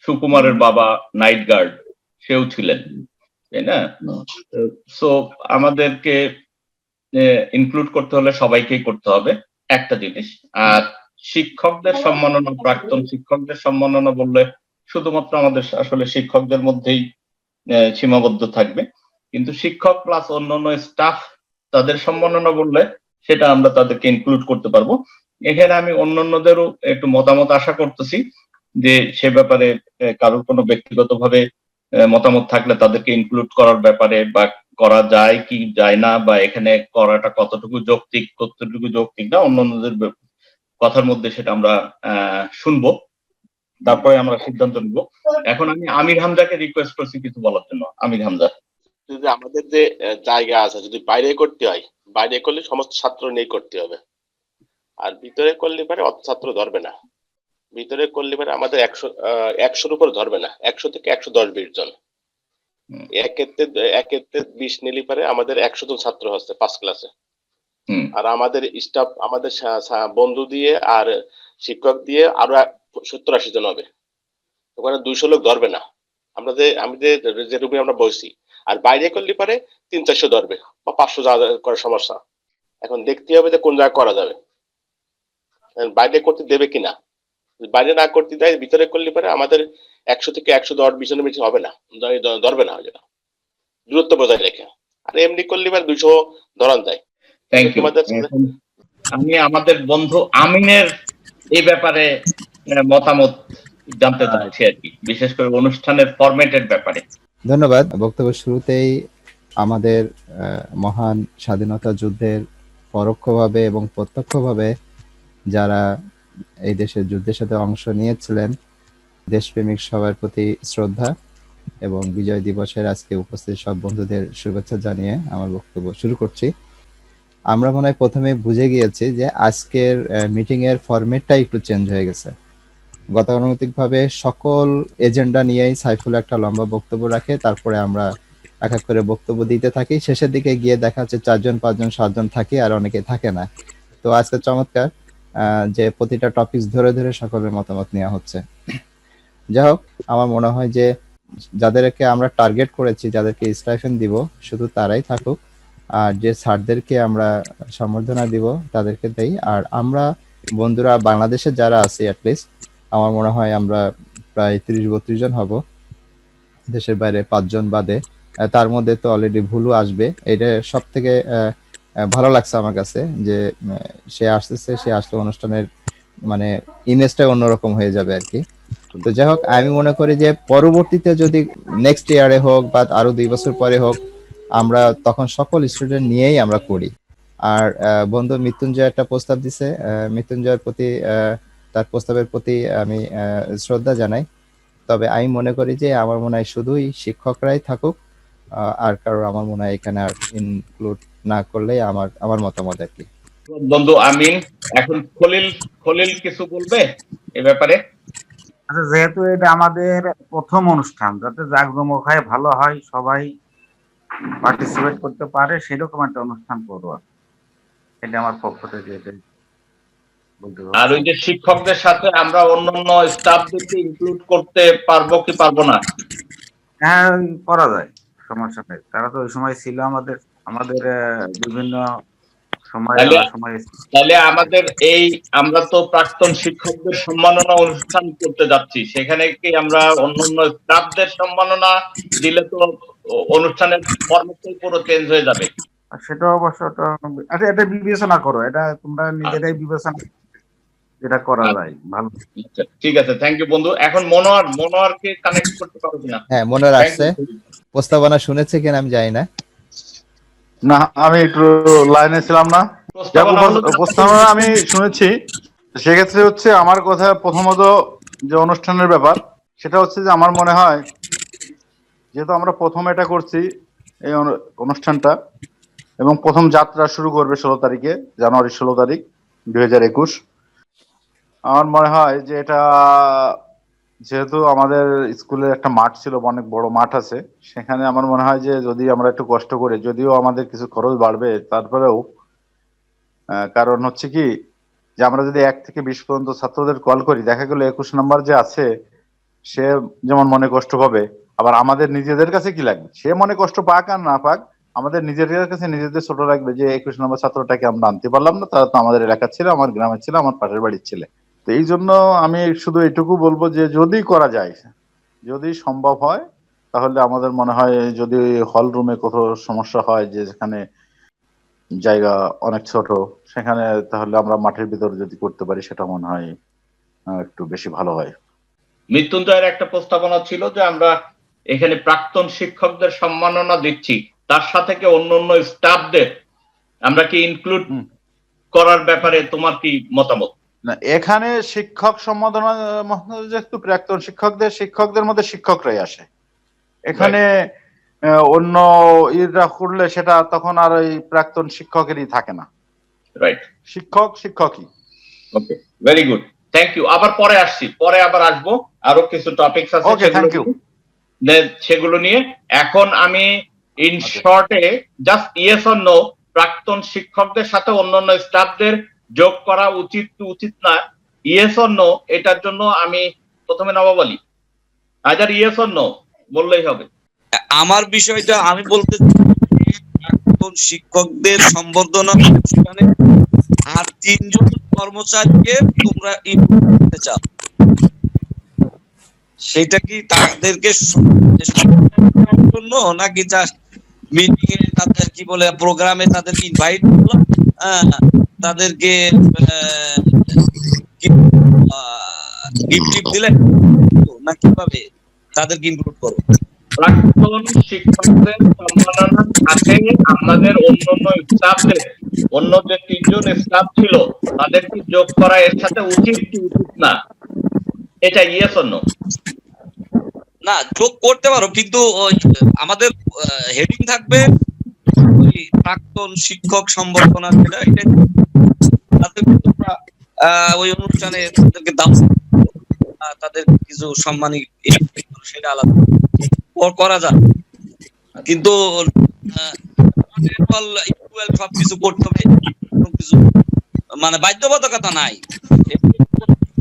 Speaker 1: সুকুমারের বাবা নাইট গার্ড, সেও ছিলেন, তাই না? সো আমাদেরকে ইনক্লুড করতে হলে সবাইকেই করতে হবে একটা জিনিস। আর শিক্ষকদের সম্মাননা, প্রাক্তন শিক্ষকদের সম্মাননা বললে শুধুমাত্র আমাদের আসলে শিক্ষকদের মধ্যেই সীমাবদ্ধ থাকবে, কিন্তু শিক্ষক প্লাস অন্যান্য স্টাফ তাদের সম্মাননা বললে সেটা আমরা তাদেরকে ইনক্লুড করতে পারবো। এখানে আমি অন্যান্যদেরও একটু মতামত আশা করতেছি, যে সে ব্যাপারে কারোর কোনো ব্যক্তিগতভাবে মতামত থাকলে তাদেরকে ইনক্লুড করার ব্যাপারে, বা করা যায় কি যায় না, বা এখানে করাটা কতটুকু যৌক্তিক না, অন্যান্যদের কথার মধ্যে সেটা আমরা শুনবো, তারপরে আমরা সিদ্ধান্ত নিব। এখন আমি আমির হামজাকে রিকোয়েস্ট করছি কিছু বলার জন্য। আমির হামজা।
Speaker 10: যদি আমাদের যে জায়গা আছে যদি বাইরে করতে হয়, বাইরে করলে সমস্ত ছাত্র নিয়ে করতে হবে, আর ভিতরে করলে পারে অত ছাত্র ধরবে না। ভিতরে করলে পারে আমাদের 100-র উপর ধরবে না, 100 থেকে 110-20 জন। একেতে 20 নিলে পারে আমাদের 100 জন ছাত্র হচ্ছে 5 ক্লাসে। আর আমাদের স্টাফ, আমাদের বন্ধু দিয়ে আর শিক্ষক দিয়ে আরো 70-80 জন হবে, ওখানে 200 লোক ধরবে না। আমি যে রুমে আমরা বসি, আর বাইরে করলে পারে 300-400 ধরবে, বা 500 যাওয়া করার সমস্যা। এখন দেখতে হবে যে কোন জায়গায় করা যাবে, বাইরে করতে দেবে কিনা। বাইরে না করতে দেয়, ভিতরে করলে পারে আমাদের 100 থেকে 110-20 জনের বেশি হবে না, ধরবে না, দূরত্ব বজায় রেখে। আর এমনি করলে পারে 200 ধরান যায়।
Speaker 1: Thank you. আমি আমাদের বন্ধু আমিনের এই ব্যাপারে মতামত জানতে চাচ্ছি আর কি, বিশেষ করে অনুষ্ঠানের ফরম্যাটের ব্যাপারে।
Speaker 3: ধন্যবাদ। বক্তব্যের শুরুতেই আমাদের মহান স্বাধীনতা যুদ্ধের পরোক্ষভাবে এবং প্রত্যক্ষভাবে যারা এই দেশের যুদ্ধের সাথে অংশ নিয়েছিলেন, দেশপ্রেমিক সবার প্রতি শ্রদ্ধা এবং বিজয় দিবসের আজকে উপস্থিত সব বন্ধুদের শুভেচ্ছা জানিয়ে আমার বক্তব্য শুরু করছি। আমরা মনে হয় প্রথমে বুঝে গিয়েছি যে আজকের মিটিং এর ফরম্যাটটা একটু চেঞ্জ হয়ে গেছে। গতানুগতিকভাবে সকল এজেন্ডা নিয়েই সাইফুল একটা লম্বা বক্তব্য রাখে, তারপরে আমরা এক এক করে বক্তব্য দিতে থাকি, শেষের দিকে গিয়ে দেখা যাচ্ছে 4 জন 5 জন 7 জন থাকে, আর অনেকে থাকে না। তো আজকে চমৎকার যে প্রতিটা টপিক ধরে ধরে সকলের মতামত নেওয়া হচ্ছে। যাই হোক, আমার মনে হয় যে যাদেরকে আমরা টার্গেট করেছি, যাদেরকে স্টাইপেন্ড দিব, শুধু তারাই থাকুক, আর যে স্যারদেরকে আমরা সম্বর্ধনা দিব তাদেরকে দেই। আর আমরা বন্ধুরা বাংলাদেশে যারা আছি, অ্যাটলিস্ট আমার মনে হয় আমরা প্রায় 30-32 জন হব, দেশের বাইরে 5 জন বাদে। তার মধ্যে তো অলরেডি ভুলু আসবে, এটা সব থেকে ভালো লাগছে আমার কাছে, যে সে আসলে অনুষ্ঠানের মানে ইমেজটা অন্যরকম হয়ে যাবে আর কি। তো যাই হোক, আমি মনে করি যে পরবর্তীতে যদি নেক্সট ইয়ারে হোক বা আরো 2 বছর পরে হোক, আমরা তখন সকল স্টুডেন্ট নিয়েই আমরা করি। আর বন্ধু মৃত্যুঞ্জয় একটা প্রস্তাব দিছে, মৃত্যুঞ্জয়ের প্রতি তার প্রস্তাবের প্রতি আমি শ্রদ্ধা জানাই। তবে আমি মনে করি যে আমার মনে হয় শুধুই শিক্ষকরাই থাকুক, আর কারো আমার মনে হয় এখানে আর ইনক্লুড না করলেই আমার মতামত আর কি।
Speaker 1: বন্ধু আমিন, এখন খলিল কিছু বলবে এ ব্যাপারে?
Speaker 5: আচ্ছা, যেহেতু এটা আমাদের প্রথম অনুষ্ঠান, যাতে জাঁকজমক হয়, ভালো হয়, সবাই পার্টিসিপেট করতে পারে, সেরকম একটা অনুষ্ঠান করবো, এটা আমার পক্ষ থেকে বলতে পারবো।
Speaker 1: আর ওই যে শিক্ষকদের সাথে আমরা অন্যান্য স্টাফদেরকে ইনক্লুড করতে পারবো কি পারবো না?
Speaker 5: হ্যাঁ, করা যায়, সমস্যা নেই। তারা তো ওই সময় ছিল আমাদের বিভিন্ন সময়।
Speaker 1: তাহলে আমাদের আমরা তো প্রাক্তন শিক্ষকদের সম্মাননা অনুষ্ঠান করতে যাচ্ছি, সেখানে কি আমরা অন্যান্য স্টাফদের সম্মাননা দিলে তো অনুষ্ঠানের ফরম্যাটটাই পুরো চেঞ্জ হয়ে যাবে।
Speaker 5: সেটা অবশ্য, আচ্ছা, এটা বিবেচনা করো, এটা তোমরা নিজেরাই বিবেচনা, যেটা করা যায় ভালো।
Speaker 1: ঠিক আছে, থ্যাংক ইউ বন্ধু। এখন মনোয়ারকে কানেক্ট করতে পারো কিনা?
Speaker 3: হ্যাঁ, মনোয়ার আসছে, প্রস্তাবনা শুনেছে কিনা আমি জানি না।
Speaker 6: না, আমি একটু লাইনে ছিলাম না। প্রস্তাবনা আমি শুনেছি। সেক্ষেত্রে হচ্ছে আমার কথা, প্রথমত যে অনুষ্ঠানের ব্যাপার, সেটা হচ্ছে যে আমার মনে হয় যেহেতু আমরা প্রথম এটা করছি এই অনুষ্ঠানটা, এবং প্রথম যাত্রা শুরু করবে 16 তারিখে, জানুয়ারি 16 তারিখ 2021। আমার মনে হয় যে এটা, যেহেতু আমাদের স্কুলের একটা মাঠ ছিল, অনেক বড় মাঠ আছে, সেখানে আমার মনে হয় যে যদি আমরা একটু কষ্ট করে, যদিও আমাদের কিছু খরচ বাড়বে, তারপরেও কারণ হচ্ছে কি যে আমরা যদি 1 থেকে 20 পর্যন্ত ছাত্রদের কল করি, দেখা গেল 21 নাম্বার যে আছে সে যেমন মনে কষ্ট পাবে, আবার আমাদের নিজেদের কাছে কি লাগবে, সে মনে কষ্ট পাক আর না পাক, আমাদের নিজেদের কাছে নিজেদের ছোট লাগবে যে 21 নম্বর ছাত্রটাকে আমরা আনতে পারলাম না, তারা তো আমাদের এলাকার ছিল, আমার গ্রামের ছিল, আমার পাশের বাড়ির ছেলে। তো এই জন্য আমি শুধু এটুকু বলবো যে যদি করা যায়, যদি সম্ভব হয়, তাহলে আমাদের মনে হয় যদি হল রুমে কোথাও সমস্যা হয় যে যেখানে জায়গা অনেক ছোট, সেখানে তাহলে আমরা মাঠের ভিতরে যদি করতে পারি সেটা মনে হয় একটু বেশি ভালো হয়।
Speaker 1: মৃত্যুঞ্জয়ের একটা প্রস্তাবনা ছিল যে আমরা এখানে প্রাক্তন শিক্ষকদের সম্মাননা দিচ্ছি, তার সাথে কি অন্য স্টাফদের আমরা কি ইনক্লুড করার ব্যাপারে তোমার কি মতামত?
Speaker 6: না, এখানে শিক্ষক সম্বোধনা যেহেতু প্রাক্তন শিক্ষকদের মধ্যে শিক্ষকরাই আসে, এখানে অন্য ইরা করলে সেটা তখন আর ওই প্রাক্তন শিক্ষকেরই থাকে না।
Speaker 1: রাইট,
Speaker 6: শিক্ষকই।
Speaker 1: ওকে, ভেরি গুড, থ্যাংক ইউ। আবার পরে আসছি, পরে আবার আসবো, আরো কিছু টপিকস আছে।
Speaker 6: ওকে, থ্যাংক ইউ।
Speaker 1: সেগুলো নিয়ে এখন আমি ইন শর্টে জাস্ট ইয়েস অর নো, প্রাক্তন শিক্ষকদের সাথে অন্যান্য স্টাফদের যোগ করা উচিত কি উচিত না, ইয়েস অর নো, এটার জন্য আমি প্রথমে Nawab Ali either yes or no বললেই হবে।
Speaker 13: আমার বিষয়টা আমি বলতে প্রাক্তন শিক্ষকদের সম্বর্ধনা অনুষ্ঠানে আর 3 জন কর্মচারীকে তোমরা ইনক্লুড করতে চাও, সেটা কি তাদেরকে জন্য নাকি জাস্ট মিটিং এ তাদের কি বলে প্রোগ্রামে তাদেরকে ইনভাইট করলাম, তাদেরকে গিফট দিলে না কিভাবে তাদেরকে ইনক্লুড করো?
Speaker 1: প্রাক্তন শিক্ষকদের সম্মাননার সাথে আমাদের অন্যান্য স্টাফদের, অন্য যে 3 জন স্টাফ ছিল তাদেরকে যোগ করা এর সাথে উচিত কি উচিত না, এটা ইয়েস অর নো?
Speaker 13: না, যোগ করতে পারো, কিন্তু আমাদের হেডিং থাকবে প্রাক্তন শিক্ষক সম্বর্ধনা, যেটা এটা তাদেরকে তোমরা ওই অনুষ্ঠানে তাদেরকে দাও, তাদের কিছু সম্মানী সেটা আলাদা করা যায়, কিন্তু সবকিছু করতে হবে, কিছু মানে বাধ্যবাধকতা নাই,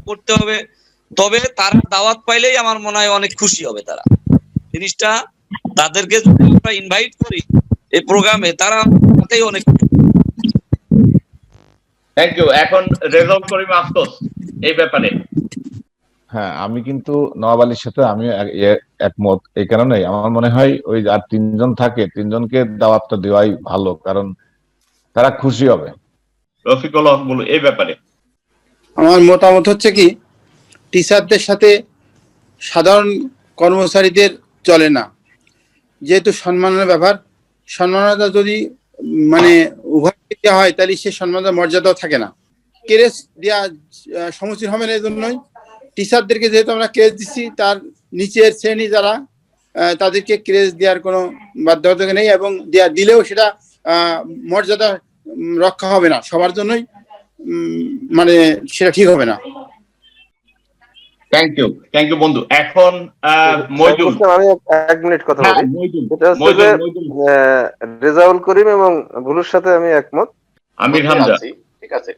Speaker 13: করতে হবে। তবে তারা দাওয়াত পাইলেই আমার মনে হয় অনেক খুশি হবে তারা, জিনিসটা তাদেরকে যদি আমরা ইনভাইট করি এই প্রোগ্রামে, তারা তাতেই অনেক।
Speaker 1: Thank you. এখন রেজাল্ট করিম আফসোস এই ব্যাপারে।
Speaker 8: হ্যাঁ, আমি কিন্তু নওয়াব আলীর সাথে আমি একমত। এই কারণেই আমার মনে হয় ওই আর 3 জন থাকে, 3 জনকে দাওয়াতটা দেওয়াই ভালো, কারণ তারা খুশি হবে।
Speaker 1: রফিকুল হক বলুন এই ব্যাপারে।
Speaker 12: আমার মতামত হচ্ছে কি, টিচারদের সাথে সাধারণ কর্মচারীদের চলে না, যেহেতু সম্মানের ব্যাপার, সম্মাননা যদি মানে উভয়কে দেওয়া হয় তাহলে সে সম্মানের মর্যাদাও থাকে না, ক্রেজ দেওয়া সমুচিত হবে না। এই জন্যই টিচারদেরকে যেহেতু আমরা ক্রেজ দিচ্ছি, তার নিচের শ্রেণী যারা তাদেরকে ক্রেজ দেওয়ার কোনো বাধ্যবাধকতা নেই, এবং দিলেও সেটা মর্যাদা রক্ষা হবে না সবার জন্যই, মানে সেটা ঠিক হবে না।
Speaker 1: থ্যাংক ইউ বন্ধু। এখন মইদুল,
Speaker 2: আমি 1 মিনিট কথা বলি। এটা হচ্ছে যে রেজাউল করিম এবং ভুলুর সাথে আমি একমত।
Speaker 1: আমির হামজা,
Speaker 10: ঠিক আছে,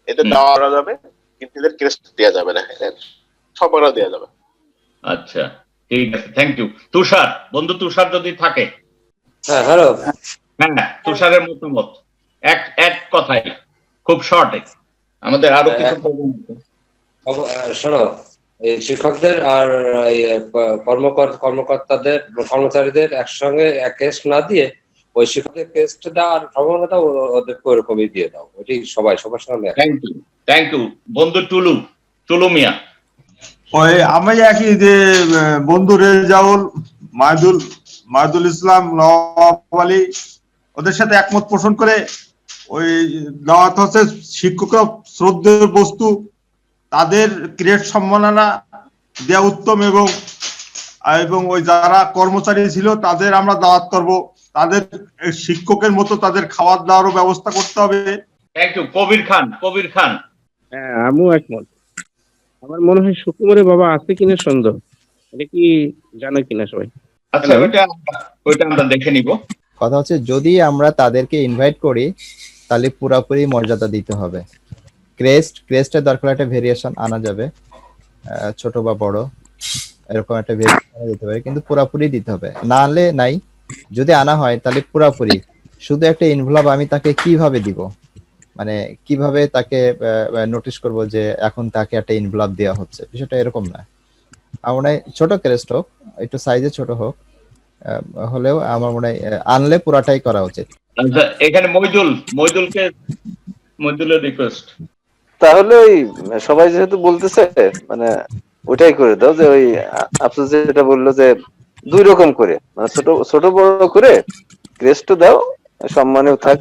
Speaker 10: এদের দেওয়া করা যাবে কিন্তু এদের ক্রেস্ট দেওয়া যাবে না, সবারও দেওয়া যাবে।
Speaker 1: আচ্ছা, ঠিক আছে, থ্যাংক ইউ। তুষার, বন্ধু তুষার যদি থাকে।
Speaker 9: হ্যাঁ, হ্যালো।
Speaker 1: হ্যাঁ, তুষারের মতামত এক কথায় খুব শর্টে, আমাদের আরো কিছু প্রবলেম আছে।
Speaker 9: শোনো, এই শিক্ষকদের আর কর্মচারীদের একসঙ্গে এক কেস্ট না দিয়ে ওই শিক্ষকের কেস্ট দাও, আর সম্মাননা ওদেরকে ওরকমই দিয়ে দাও, ওইটি সবার সঙ্গে।
Speaker 1: থ্যাংক ইউ বন্ধু টুলু মিয়া।
Speaker 11: ওই আমি একই যে বন্ধু রেজাউল, মাহিদুল ইসলাম, নওয়াব আলী ওদের সাথে একমত পোষণ করে ওই দাওয়াত হচ্ছে শিক্ষকরা শ্রদ্ধেয় বস্তু, তাদের ক্রেড সম্মাননা দেওয়া উত্তম, এবং ওই যারা কর্মচারী ছিল তাদের আমরা দাওয়াত করব, তাদের শিক্ষকের মতো তাদের খাওয়ার দাওয়ারও ব্যবস্থা করতে হবে।
Speaker 1: Thank you. কবির খান।
Speaker 14: হ্যাঁ, আমিও একমত। আমার মনে হয় সুকুমারের বাবা আছে কিনা সন্দেহ, এটা কি জানো কিনা সবাই?
Speaker 1: আচ্ছা, ওইটা আমরা দেখে নিব।
Speaker 3: কথা হচ্ছে যদি আমরা তাদেরকে ইনভাইট করি তাহলে পুরাপুরি মর্যাদা দিতে হবে। ক্রেস্টের দরকার একটা ভেরিয়েশন আনা যাবে, ছোট বা বড় এরকম একটা ভেরিয়েশন আনা যেতে পারে, কিন্তু পুরাপুরি দিতে হবে, না আনলে নাই। যদি আনা হয় তাহলে পুরাপুরি। শুধু একটা ইনভলভ আমি তাকে কিভাবে দিব, মানে কিভাবে তাকে নোটিশ করব যে এখন তাকে একটা ইনভলভ দেওয়া হচ্ছে, বিষয়টা এরকম না। আমার মনে হয় ছোট ক্রেস্ট হোক, একটু সাইজে ছোট হোক, হলেও আমার মনে হয় আনলে পুরাটাই করা উচিত।
Speaker 1: আচ্ছা, এখানে মইদুলের রিকোয়েস্ট।
Speaker 2: তাহলে ওই সবাই যেহেতু বলতেছে, মানে ওইটাই করে দাও, যে ওই আফসোস যেটা বললো যে 2 রকম করে, মানে ছোট বড় করে ক্রেস্ট দাও, সম্মানেও থাক,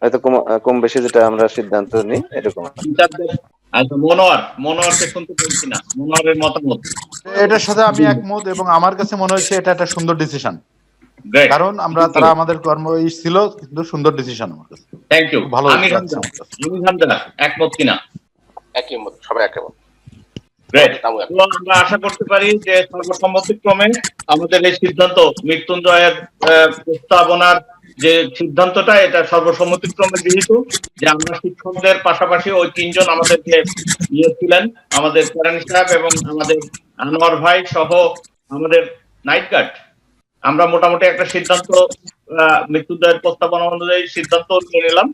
Speaker 2: হয়তো কম বেশি যেটা আমরা সিদ্ধান্ত নিই এরকম।
Speaker 1: আচ্ছা, মনোয়ারকে শুনতে পেয়েছি না, মনোয়ারের মতামত।
Speaker 6: এটার সাথে আমি একমত, এবং আমার কাছে মনে হচ্ছে এটা একটা সুন্দর ডিসিশন, কারণ তারা আমাদের কর্ম ছিল, কিন্তু সুন্দর ডিসিশন আমার কাছে।
Speaker 1: Thank you.
Speaker 6: ভালো
Speaker 1: আমির হামজা একমত কিনা?
Speaker 10: একমত, সবাই একমত।
Speaker 1: আমরা আশা করতে পারি যে সর্বসম্মতিক্রমে আমাদের এই সিদ্ধান্ত, মৃত্যুঞ্জয়ের প্রস্তাবনার যে সিদ্ধান্তটা, এটা সর্বসম্মতিক্রমে গৃহীত, যে আমরা শিক্ষকদের পাশাপাশি ওই 3 জন আমাদের যে ছিলেন, আমাদের কেরানি সাহেব এবং আমাদের আনোয়ার ভাই সহ আমাদের নাইট গার্ড, আমরা মোটামুটি একটা সিদ্ধান্ত, মৃত্যুঞ্জয়ের প্রস্তাবনা অনুযায়ী সিদ্ধান্ত নিয়ে নিলাম।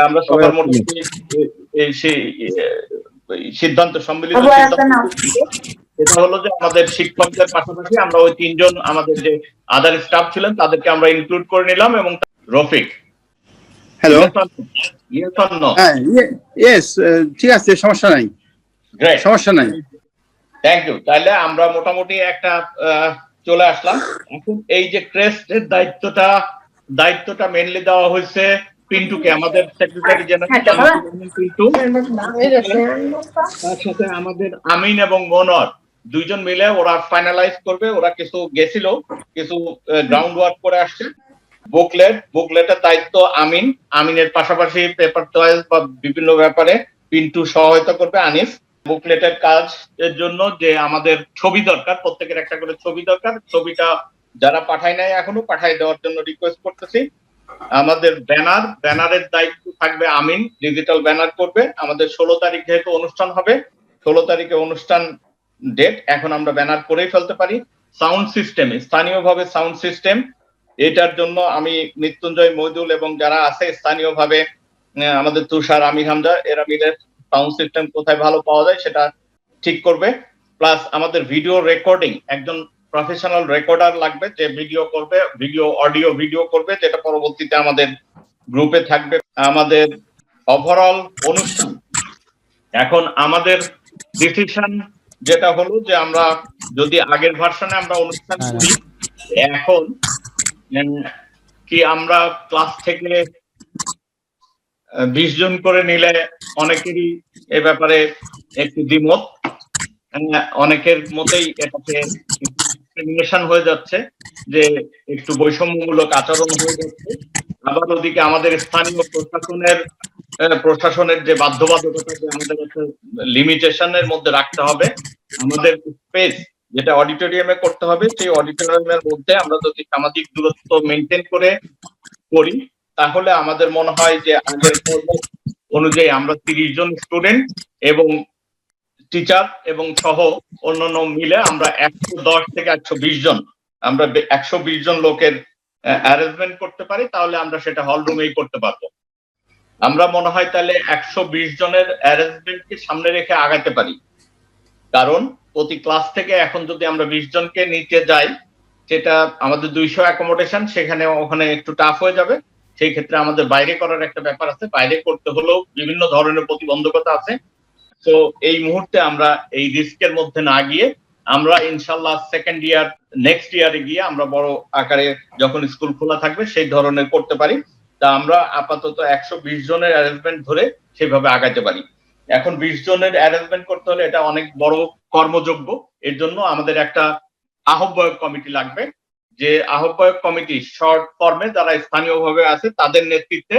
Speaker 1: আমরা সবার মোটামুটি সিদ্ধান্ত সম্মিলিত সিদ্ধান্ত, এটা হলো যে আমাদের শিক্ষকদের পাশাপাশি আমরা ওই 3 জন আমাদের যে আদার স্টাফ ছিলেন তাদেরকে আমরা ইনক্লুড করে নিলাম। এবং রফিক,
Speaker 12: হ্যালো, ইয়েস, ঠিক আছে, সমস্যা নাই, সমস্যা নাই।
Speaker 1: Thank you. তাহলে আমরা মোটামুটি একটা চলে আসলাম। এখন এই যে ক্রেস্টের দায়িত্বটা মেইনলি দেওয়া হয়েছে পিন্টুকে, আমাদের সেক্রেটারি জেনারেল পিন্টু, তার সাথে আমাদের আমিন এবং মনোয়ার 2 জন মিলে ওরা ফাইনালাইজ করবে। ওরা কিছু গ্রাউন্ড ওয়ার্ক করে আসছে। বুকলেটের দায়িত্ব আমিনের পাশাপাশি পেপার চয়েস বা বিভিন্ন ব্যাপারে পিন্টু সহায়তা করবে আনিস। বুকলেটের কাজের জন্য যে আমাদের ছবি দরকার, প্রত্যেকের একটা করে ছবি দরকার, ছবিটা যারা পাঠায় নাই এখনো পাঠায় দেওয়ার জন্য রিকোয়েস্ট করতেছি। আমাদের ব্যানারের দায়িত্ব থাকবে আমিন, ডিজিটাল ব্যানার করবে। আমাদের 16 তারিখ যেহেতু অনুষ্ঠান হবে, 16 তারিখে অনুষ্ঠান ডেট, এখন আমরা ব্যানার করেই ফেলতে পারি। সাউন্ড সিস্টেম, স্থানীয়ভাবে সাউন্ড সিস্টেম, এটার জন্য আমি মৃত্যুঞ্জয়, মইদুল এবং যারা আছে স্থানীয়ভাবে, আমাদের তুষার, আমির হামজা, এরা মিলে সাউন্ড সিস্টেম কোথায় ভালো পাওয়া যায় সেটা ঠিক করবে। প্লাস আমাদের ভিডিও রেকর্ডিং, একজন প্রফেশনাল রেকর্ডার লাগবে যে অডিও ভিডিও করবে, যেটা পরবর্তীতে আমাদের গ্রুপে থাকবে। আমাদের ওভারঅল অনুষ্ঠান, এখন আমাদের ডিসিশন যেটা হলো যে আমরা যদি আগের ভার্সনে আমরা অনুষ্ঠান করি, এখন কি আমরা ক্লাস থেকে 20 জন করে নিলে অনেকেরই এ ব্যাপারে একটু দ্বিমত, অনেকের মতেই এটাকে ডিসক্রিমিনেশন হয়ে যাচ্ছে, যে একটু বৈষম্যমূলক আচরণ হয়ে যাচ্ছে। আবার ওদিকে আমাদের স্থানীয় প্রশাসনের যে বাধ্যবাধকতা, যে আমাদের একটা লিমিটেশনের মধ্যে রাখতে হবে, আমাদের স্পেস যেটা অডিটোরিয়ামে করতে হবে, সেই অডিটোরিয়ামের মধ্যে আমরা যদি সামাজিক দূরত্ব মেনটেন করে করি, তাহলে আমাদের মনে হয় যে আগের পর্ব অনুযায়ী আমরা 30 জন স্টুডেন্ট এবং টিচার এবং সহ অন্যান্য মিলে আমরা 110 থেকে 120 জন, আমরা 120 জন লোকের অ্যারেঞ্জমেন্ট করতে পারি, তাহলে আমরা সেটা হল রুমেই করতে পারবো। আমরা মনে হয় তাহলে 120 জনের অ্যারেঞ্জমেন্টকে সামনে রেখে আগাতে পারি, কারণ প্রতি ক্লাস থেকে এখন যদি আমরা 20 জনকে নিতে যাই, সেটা আমাদের 200 অ্যাকোমোডেশন, ওখানে একটু টাফ হয়ে যাবে। সেই ক্ষেত্রে আমাদের বাইরে করার একটা ব্যাপার আছে, বাইরে করতে হলেও বিভিন্ন ধরনের প্রতিবন্ধকতা আছে। তো এই মুহূর্তে আমরা এই রিস্কের মধ্যে না গিয়ে আমরা ইনশাল্লাহ নেক্সট ইয়ারে গিয়ে আমরা বড় আকারে যখন স্কুল খোলা থাকবে সেই ধরনের করতে পারি। তা আমরা আপাতত 120 জনের অ্যারেঞ্জমেন্ট ধরে সেভাবে আগাইতে পারি। এখন 20 জনের অ্যারেঞ্জমেন্ট করতে হলে এটা অনেক বড় কর্মযজ্ঞ। এর জন্য আমাদের একটা আহ্বায়ক কমিটি লাগবে, যে আহ্বায়ক কমিটি শর্ট ফর্মে যারা স্থানীয়ভাবে আছে তাদের নেতৃত্বে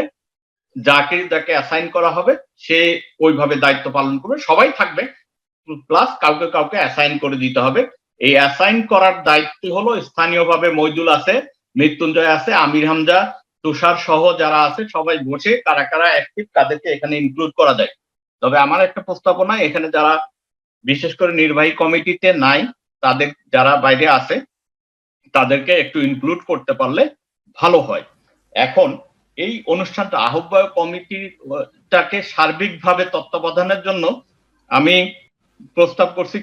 Speaker 1: যাকে অ্যাসাইন করা হবে সে ওইভাবে দায়িত্ব পালন করবে, সবাই থাকবে, প্লাস কাউকে অ্যাসাইন করে দিতে হবে। এই অ্যাসাইন করার দায়িত্ব হলো স্থানীয়ভাবে মইদুল আছে, মৃত্যুঞ্জয় আছে, আমির হামজা, তুষার সহ যারা আছে সবাই বসে কারা কারা অ্যাক্টিভ তাদেরকে এখানে ইনক্লুড করা যায়। তবে আমার একটা প্রস্তাবনা, এখানে যারা বিশেষ করে নির্বাহী কমিটিতে নাই, তাদের যারা বাইরে আছে তাদেরকে একটু ইনক্লুড করতে পারলে ভালো হয়। এখন এই অনুষ্ঠানটা আহ্বায়ক কমিটিটাকে সার্বিকভাবে তত্ত্বাবধানের জন্য আমি প্রস্তাব করছি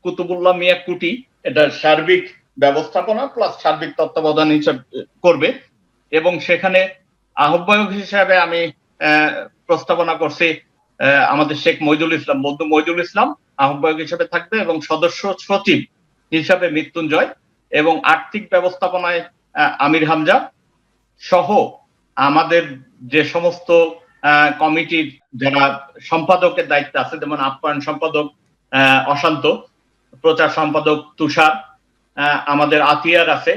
Speaker 1: কুতুবুল্লাহ মিয়া কুটি এটা সার্বিক ব্যবস্থাপনা প্লাস সার্বিক তত্ত্বাবধান হিসেবে করবে, এবং সেখানে আহ্বায়ক হিসাবে আমি প্রস্তাবনা করছি আমাদের শেখ মইদুল ইসলাম, বন্ধু মইদুল ইসলাম আহ্বায়ক হিসেবে থাকবে, এবং সদস্য সচিব হিসাবে মৃত্যুঞ্জয়, এবং আর্থিক ব্যবস্থাপনায় আমির হামজা সহ আমাদের যে সমস্ত কমিটির যারা সম্পাদকের দায়িত্ব আছে, যেমন আপ্যায়ন সম্পাদক অশান্ত, প্রচার সম্পাদক তুষার, আমাদের আতিয়ার আছে,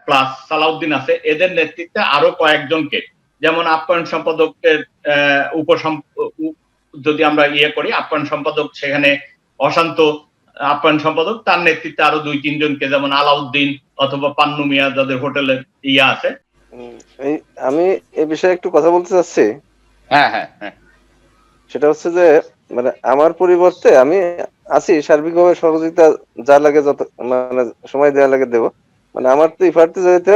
Speaker 1: প্লাস সালাউদ্দিন আছে, এদের নেতৃত্বে আরো কয়েকজনকে, যেমন আপ্যায়ন সম্পাদকের যদি আমরা করি, আপ্যায়ন সম্পাদক সেখানে অশান্ত আপ্যায়ন সম্পাদক, তার নেতৃত্বে আরো 2-3 জনকে, যেমন আলাউদ্দিন অথবা পান্নু মিয়া যাদের হোটেলের আছে।
Speaker 2: আমি এই বিষয়ে একটু কথা বলতে চাচ্ছি।
Speaker 1: হ্যাঁ হ্যাঁ হ্যাঁ,
Speaker 2: সেটা হচ্ছে যে মানে আমার পরিবর্তে আমি আছি সার্বিকভাবে সহযোগিতা যা লাগে, যত মানে সময় দেওয়া লাগে দেব। মানে আমার তো ইফার্তে যেতে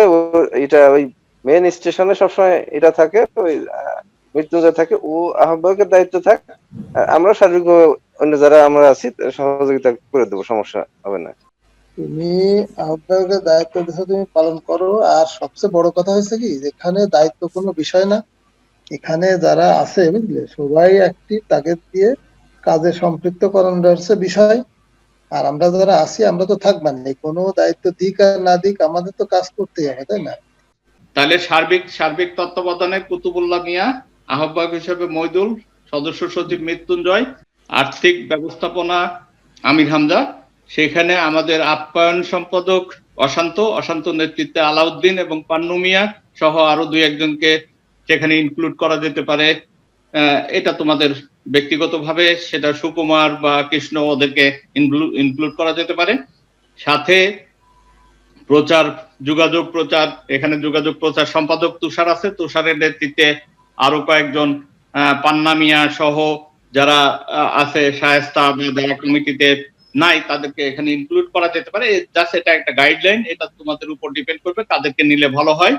Speaker 2: এটা ওই মেন স্টেশনে সবসময় এটা থাকে, ওই মৃত্যুঞ্জয় থাকে, ও আহ্বায়কের দায়িত্ব থাক, আমরা সার্বিকভাবে অন্য যারা আমরা আছি সহযোগিতা করে দেবো, সমস্যা হবে না।
Speaker 7: তুমি আহ্বায়কের দায়িত্ব দিচ্ছ, তুমি পালন করো। আর সবচেয়ে বড় কথা হচ্ছে কি, এখানে দায়িত্ব কোনো বিষয় না, এখানে যারা আছে বুঝলে সবাই অ্যাক্টিভ, তাকে দিয়ে কাজে সম্পৃক্ত করানো হচ্ছে বিষয়। আর আমরা যারা আছি আমরা তো থাকবানি, কোনো দায়িত্ব দিক আর না দিক আমাদের তো কাজ করতেই হবে, তাই না?
Speaker 1: তাহলে সার্বিক তত্ত্বাবধানে কুতুবুল্লাহ মিয়া, আহ্বায়ক হিসেবে মইদুল, সদস্য সচিব মৃত্যুঞ্জয়, আর্থিক ব্যবস্থাপনা আমির হামজা, সেখানে আমাদের আপ্যায়ন সম্পাদক অশান্ত নেতৃত্বে আলাউদ্দিন এবং পান্নু মিয়া সহ আরো 2-1 জনকে সেখানে ইনক্লুড করা যেতে পারে। এটা তোমাদের ব্যক্তিগতভাবে সেটা সুকুমার বা কৃষ্ণ, ওদেরকে ইনক্লুড করা যেতে পারে। সাথে যোগাযোগ প্রচার, এখানে যোগাযোগ প্রচার সম্পাদক তুষার আছে, তুষারের নেতৃত্বে আরো কয়েকজন পান্না মিয়া সহ যারা আছে, শায়েস্তা, যারা কমিটিতে নাই, তাদেরকে এখানে ইনক্লুড করা যেতে পারে। জাস্ট এটা একটা গাইডলাইন, এটা তোমাদের উপর ডিপেন্ড করবে কাদেরকে নিলে ভালো হয়।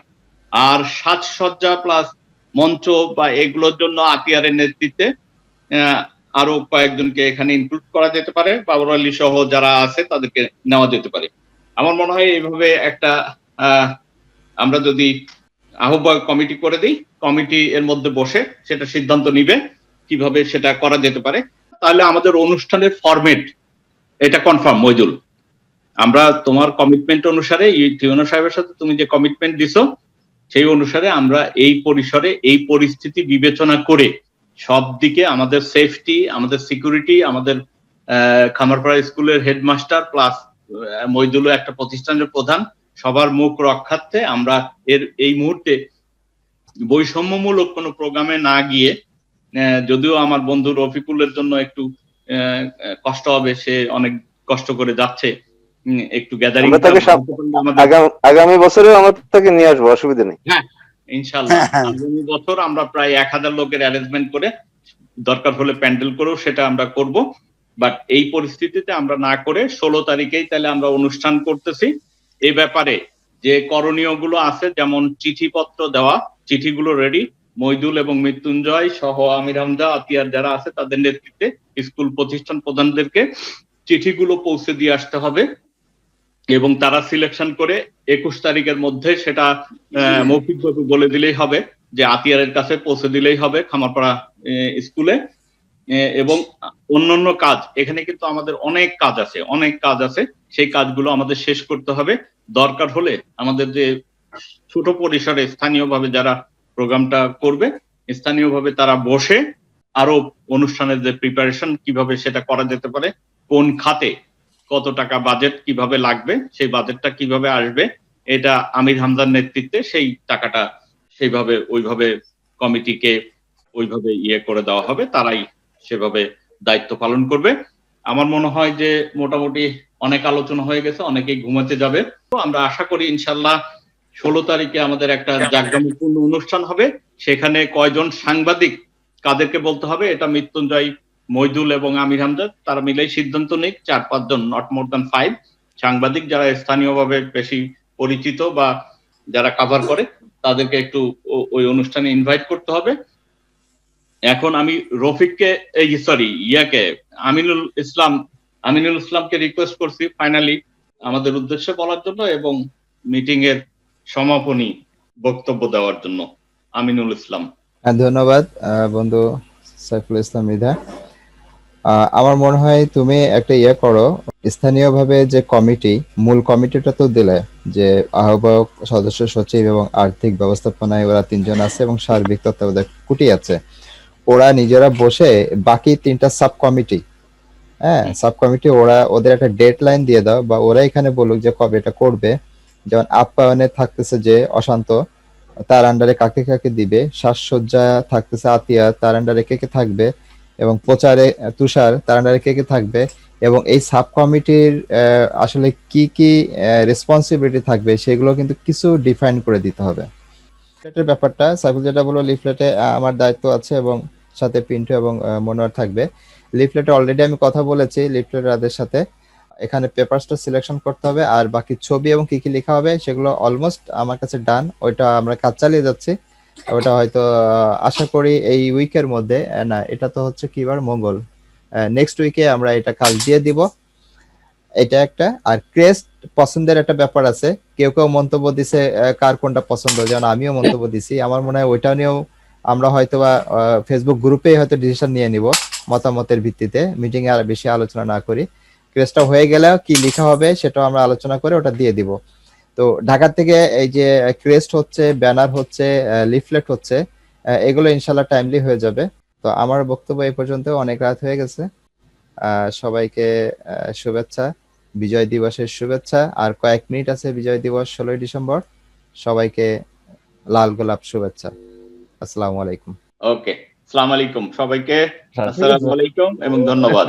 Speaker 1: আর সাজসজ্জা প্লাস মঞ্চ বা এগুলোর জন্য আতিয়ারের নেতৃত্বে আরো কয়েকজনকে এখানে ইনক্লুড করা যেতে পারে, বাবর আলী সহ যারা আছে তাদেরকে নেওয়া যেতে পারে। আমার মনে হয় এইভাবে একটা আমরা যদি আহ্বায়ক কমিটি করে দিই, কমিটি এর মধ্যে বসে সেটা সিদ্ধান্ত নিবে কিভাবে সেটা করা যেতে পারে, তাহলে আমাদের অনুষ্ঠানের ফরম্যাট এটা কনফার্ম। মইদুল, আমরা তোমার কমিটমেন্ট অনুসারে, টিউনো সাহেবের সাথে তুমি যে কমিটমেন্ট দিছো সেই অনুসারে আমরা এই পরিসরে এই পরিস্থিতি বিবেচনা করে সব দিকে আমাদের সেফটি, আমাদের সিকিউরিটি, আমাদের খামারপাড়া স্কুলের হেডমাস্টার প্লাস মইদুলও একটা প্রতিষ্ঠানের প্রধান, সবার মুখ রক্ষার্থে আমরা এই মুহূর্তে বৈষম্যমূলক কোনো প্রোগ্রামে না গিয়ে, যদিও আমার বন্ধু রফিকুলের জন্য একটু কষ্ট হবে, সে অনেক কষ্ট করে যাচ্ছে, একটু গ্যাদারিং
Speaker 2: আগামী বছরেও আমরা তাকে নিয়ে আসবো, অসুবিধা নেই।
Speaker 1: হ্যাঁ ইনশাআল্লাহ, আগামী বছর আমরা প্রায় 1000 লোকের অ্যারেঞ্জমেন্ট করে, দরকার হলে প্যান্ডেল করেও সেটা আমরা করব। বাট এই পরিস্থিতিতে আমরা না করে 16 তারিখেই তাহলে আমরা অনুষ্ঠান করতেছি। এই ব্যাপারে যে করণীয় গুলো আছে, যেমন চিঠিপত্র দেওয়া, চিঠিগুলো রেডি, মইদুল এবং মৃত্যুঞ্জয় সহ আমির হামজা, আতিয়ার যারা আছে তাদের নেতৃত্বে স্কুল প্রতিষ্ঠান প্রধানদেরকে চিঠিগুলো পৌঁছে দিয়ে আসতে হবে, এবং তারা সিলেকশন করে 21 তারিখের মধ্যে সেটা মৌখিকভাবে বলে দিলেই হবে যে আতিয়ারের কাছে পৌঁছে দিলেই হবে খামারপাড়া স্কুলে। এবং অন্যান্য কাজ, এখানে কিন্তু আমাদের অনেক কাজ আছে, সেই কাজগুলো আমাদের শেষ করতে হবে। দরকার হলে আমাদের যে ছোট পরিসরে স্থানীয়ভাবে যারা প্রোগ্রামটা করবে, স্থানীয়ভাবে তারা বসে আরো অনুষ্ঠানের যে প্রিপারেশন কিভাবে সেটা করা যেতে পারে, কোন খাতে কত টাকা বাজেট কিভাবে লাগবে, সেই বাজেটটা কিভাবে আসবে, এটা আমির হামজার নেতৃত্বে সেই টাকাটা সেইভাবে ওইভাবে কমিটিকে ওইভাবে করে দেওয়া হবে, তারাই সেভাবে দায়িত্ব পালন করবে। আমার মনে হয় যে মোটামুটি অনেক আলোচনা হয়ে গেছে, অনেকেই ঘুমাতে যাবে। তো আমরা আশা করি ইনশাল্লাহ 16 তারিখে আমাদের একটা জাঁকজমকপূর্ণ অনুষ্ঠান হবে। সেখানে কয়জন সাংবাদিক কাদেরকে বলতে হবে এটা মৃত্যুঞ্জয় মইদুল এবং আমির হামজা তারা মিলেই সিদ্ধান্ত নিক 4-5 জন, নট মোর দ্যান 5 সাংবাদিক যারা স্থানীয়ভাবে বেশি পরিচিত বা যারা কভার করে তাদেরকে একটু ওই অনুষ্ঠানে ইনভাইট করতে হবে। এখন আমি রফিককে আমিনুল ইসলামকে রিকোয়েস্ট করছি ফাইনালি আমাদের উদ্দেশ্যে বলার জন্য এবং মিটিং এর সমাপনী বক্তব্য দেওয়ার জন্য। আমিনুল ইসলাম।
Speaker 3: ধন্যবাদ বন্ধু সাইফুল ইসলাম মৃধা। আমার মনে হয় তুমি একটা করো, স্থানীয়ভাবে যে কমিটি, মূল কমিটিটা তো দিলে, যে আহ্বায়ক, সদস্য সচিব এবং আর্থিক ব্যবস্থাপনায় ওরা 3 জন আছে এবং সার্বিক তত্ত্বাবধায়ক কুটি আছে। ওরা নিজেরা বসে বাকি 3টা সাব কমিটি, সাব কমিটি ওদের একটা ডেডলাইন দিয়ে দাও, বা ওরা এখানে বলুক যে কবে এটা করবে। যেমন আপ্যায়নে থাকতেছে যে অশান্ত, তার আন্ডারে কাকে কাকে দিবে, সাজসজ্জা থাকতেছে আতিয়া, তার আন্ডারে কে কে থাকবে, এবং প্রচারে তুষার, তার আন্ডারে কে কে থাকবে, এবং এই সাব কমিটির আসলে কি কি রেসপন্সিবিলিটি থাকবে সেগুলো কিন্তু কিছু ডিফাইন করে দিতে হবে। লিফলেটের ব্যাপারটা সাইফুল যেটা বললো, লিফলেটে আমার দায়িত্ব আছে এবং সাথে পিন্টু এবং মনোয়ার থাকবে। লিফলেটে অলরেডি আমি কথা বলেছি লিফলেটারদের সাথে, এখানে পেপারসটা সিলেকশন করতে হবে, আর বাকি ছবি এবং কি কি লেখা হবে সেগুলো অলমোস্ট আমার কাছে ডান, ওইটা আমরা কাজ চালিয়ে যাচ্ছি। ওটা হয়তো আশা করি এই উইকের মধ্যে, না এটা তো হচ্ছে কিবার মঙ্গল, নেক্সট উইকে আমরা এটা কাজ দিয়ে দিব। এটা একটা। আর ক্রেস্ট পছন্দের একটা ব্যাপার আছে, কেউ কেউ মন্তব্য দিছে কার কোনটা পছন্দ, যেমন আমিও মন্তব্য দিছি। আমার মনে হয় ওইটা নিয়েও আমরা হয়তো বা ফেসবুক গ্রুপে হয়তো ডিসিশন নিয়ে নিব মতামতের ভিত্তিতে, মিটিং এ আর বেশি আলোচনা না করি। ক্রেস্টটা হয়ে গেলে কি লেখা হবে সেটাও আমরা আলোচনা করে ওটা দিয়ে দিব। তো ঢাকা থেকে এই যে ক্রেস্ট হচ্ছে, ব্যানার হচ্ছে, লিফলেট হচ্ছে, এগুলো ইনশাল্লাহ টাইমলি হয়ে যাবে। তো আমার বক্তব্য এই পর্যন্ত, অনেক রাত হয়ে গেছে। সবাইকে শুভেচ্ছা, বিজয় দিবসের শুভেচ্ছা। আর কয়েক মিনিট আছে বিজয় দিবস 16ই ডিসেম্বর। সবাইকে লাল গোলাপ শুভেচ্ছা। আসসালামু আলাইকুম।
Speaker 1: ওকে, আসসালামু আলাইকুম সবাইকে, আসসালামু আলাইকুম এবং ধন্যবাদ।